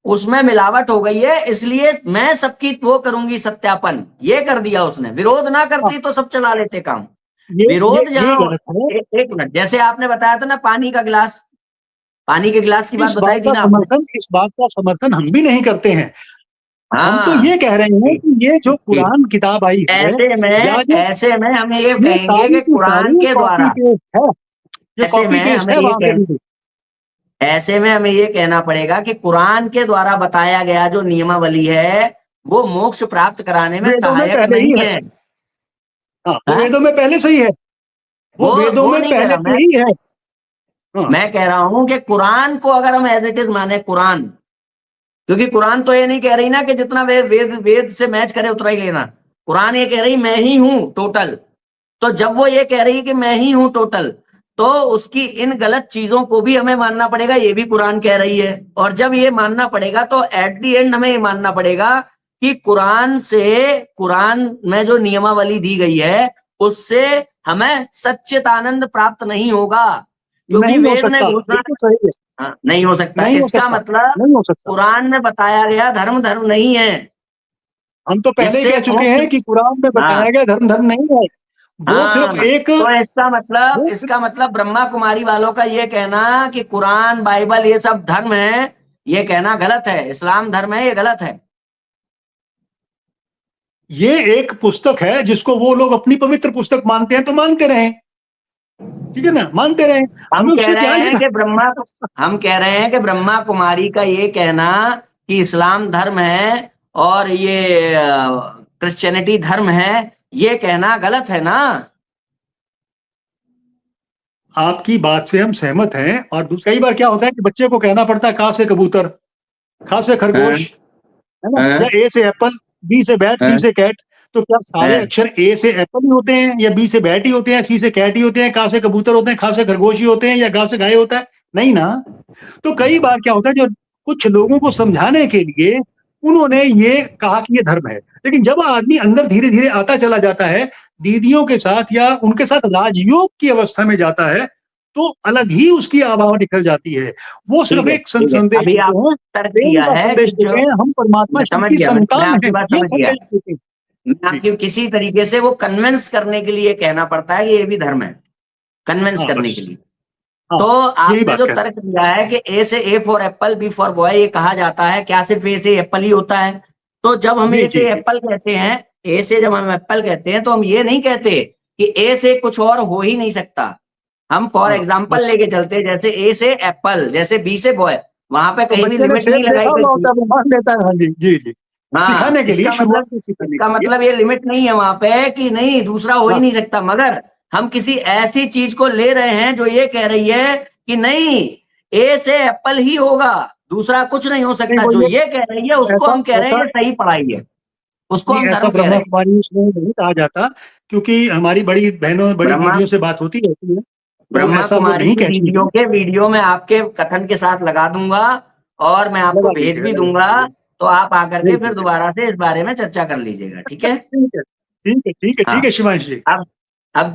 उसमें मिलावट हो गई है, इसलिए मैं सबकी वो करूंगी सत्यापन, ये कर दिया उसने। विरोध ना हाँ, करती तो सब चला लेते काम। ये विरोध ये जहां गलत है। एक मिनट, जैसे आपने बताया था ना, पानी के गिलास की बात बताई थी ना आपने। इस बात का समर्थन हम भी नहीं करते हैं। हम तो ये हाँ, कह रहे हैं कि ये जो ठीक। कुरान किताब आई है, या जो ऐसे में हम ये ये कहेंगे सारी कि की कुरान सारी के कॉपी द्वारा, पेस्ट है। ये ऐसे कॉपी में पेस्ट हमें है ये वहां से कहना भी। ऐसे में हमें ये कहना पड़ेगा कि कुरान के द्वारा बताया गया जो नियमावली है वो मोक्ष प्राप्त कराने में वेदों में सहायक पहले ही नहीं है। है। हाँ, वो हाँ? वेदों में पहले से ही है। वो वेदों वो में नहीं कह पहले रहा से मैं, ही है। हाँ। मैं कह रहा हूं कि कुरान को अगर हम एज इट इज माने, कुरान, क्योंकि कुरान तो ये नहीं कह रही ना कि जितना वेद से मैच करे उतना ही लेना। कुरान ये कह रही मैं ही हूं टोटल। तो जब वो ये कह रही कि मैं ही हूं टोटल, तो उसकी इन गलत चीजों को भी हमें मानना पड़ेगा, ये भी कुरान कह रही है। और जब ये मानना पड़ेगा तो एट द एंड हमें ये मानना पड़ेगा कि कुरान में जो नियमावली दी गई है उससे हमें सच्चिदानंद प्राप्त नहीं होगा, क्योंकि नहीं हो वेद ने सकता, घोषणा, बिल्कुल सही है। हाँ, नहीं हो सकता। नहीं हो इसका सकता, मतलब नहीं हो सकता। कुरान में बताया गया धर्म धर्म नहीं है। हम तो पहले ही जिससे कह चुके मोक्ष, हैं कि कुरान में हाँ बताया गया धर्म धर्म नहीं है। वो सिर्फ हाँ, एक, तो वो इसका मतलब ब्रह्मा कुमारी वालों का ये कहना कि कुरान बाइबल ये सब धर्म है, ये कहना गलत है। इस्लाम धर्म है, ये गलत है। ये एक पुस्तक है जिसको वो लोग अपनी पवित्र पुस्तक मानते हैं, तो मानते रहे, ठीक है ना, मानते रहे। हम हमें कह उससे क्या रहे हैं लेना। कि ब्रह्मा कुमारी का ये कहना कि इस्लाम धर्म है और ये क्रिश्चियनिटी धर्म है, ये कहना गलत है ना। आपकी बात से हम सहमत हैं। और कई बार क्या होता है कि बच्चे को कहना पड़ता है का से कबूतर, ख से हाँ, खरगोश, है ना, हाँ, या ए से एप्पल, बी से बैट, सी हाँ, से कैट। तो क्या सारे हाँ, अक्षर ए से एप्पल ही होते हैं, या बी से बैट ही होते हैं, सी से कैट ही होते हैं, का से कबूतर होते हैं, ख से खरगोश ही होते हैं, या गा से गाय होता है? नहीं ना। तो कई बार क्या होता है, जो कुछ लोगों को समझाने के लिए उन्होंने ये कहा कि ये धर्म है, लेकिन जब आदमी अंदर धीरे-धीरे आता चला जाता है, दीदियों के साथ या उनके साथ राजयोग की अवस्था में जाता है, तो अलग ही उसकी आभा निकल जाती है। वो ठीक सिर्फ है, एक ठीक है। संदेश अभी देते आपने हैं, तर्क प्रेम दिया का है कि संदेश देते जो, हैं, हम परमात्मा मैं शिव समझ की गया, मैं संतान आपकी हैं, बात ये समझ गया। संदेश देते हैं। मैं जी, आपकी किसी तरीके से वो कन्विंस करने के लिए कहना पड़ता है कि ये भी धर्म है, कन्विंस हाँ, करने बस। के लिए। हाँ, तो यही आपने बात जो कहना। तर्क दिया है कि ए से A for apple, B for boy, ये कहा जाता है, क्या सिर्फ ए से एप्पल ही होता है? तो जब हम जी, ए जी, से जी। एप्पल कहते हैं, ए से जब हम एप्पल कहते हैं, तो हम ये नहीं कहते कि ए से कुछ और हो ही नहीं सकता। हम फॉर हाँ, एग्जाम्पल बस। लेके चलते हैं, जैसे ए से एप्पल, जैसे बी से बॉय, वहां पे तो कहीं भी बच्चे ने लिमिट नहीं सेब लगाई देखा हुआ गई। होता है, वो मान लेता है। हाँ जी, जी, जी। हाँ, सिखाने के लिए, शुरुआत सिखाने इसका के लिए। मतलब ये लिमिट नहीं है वहां पे कि नहीं दूसरा हो ही हाँ, नहीं सकता, मगर हम किसी ऐसी चीज को ले रहे हैं जो ये कह रही है कि नहीं, ए से एप्पल ही होगा, दूसरा कुछ नहीं हो नहीं सकता। वो जो ये ये कह रही है उसको ऐसा हम कह रहे हैं ऐसा ये सही पढ़ाई है, उसको नहीं, हम ऐसा धर्म कह ब्रह्मा रहे हैं। कुमारी उसमें नहीं कहा जाता, क्योंकि हमारी बड़ी बहनों, बड़ी ब्रह्मा दीदियों से बात होती रहती है, तो ब्रह्मा ऐसा वो कुमारी नहीं की कहती दीदियों है। के वीडियो में आपके कथन के साथ लगा दूंगा, और मैं आपको भेज भी लगा दूंगा। लीजिएगा। तो आप आकर के भेज फिर दीजिएगा। दोबारा से इस बारे में चर्चा कर लीजिएगा, ठीक है? ठीक है, ठीक है, ठीक है, हाँ। ठीक है शिवांश जी। अब अब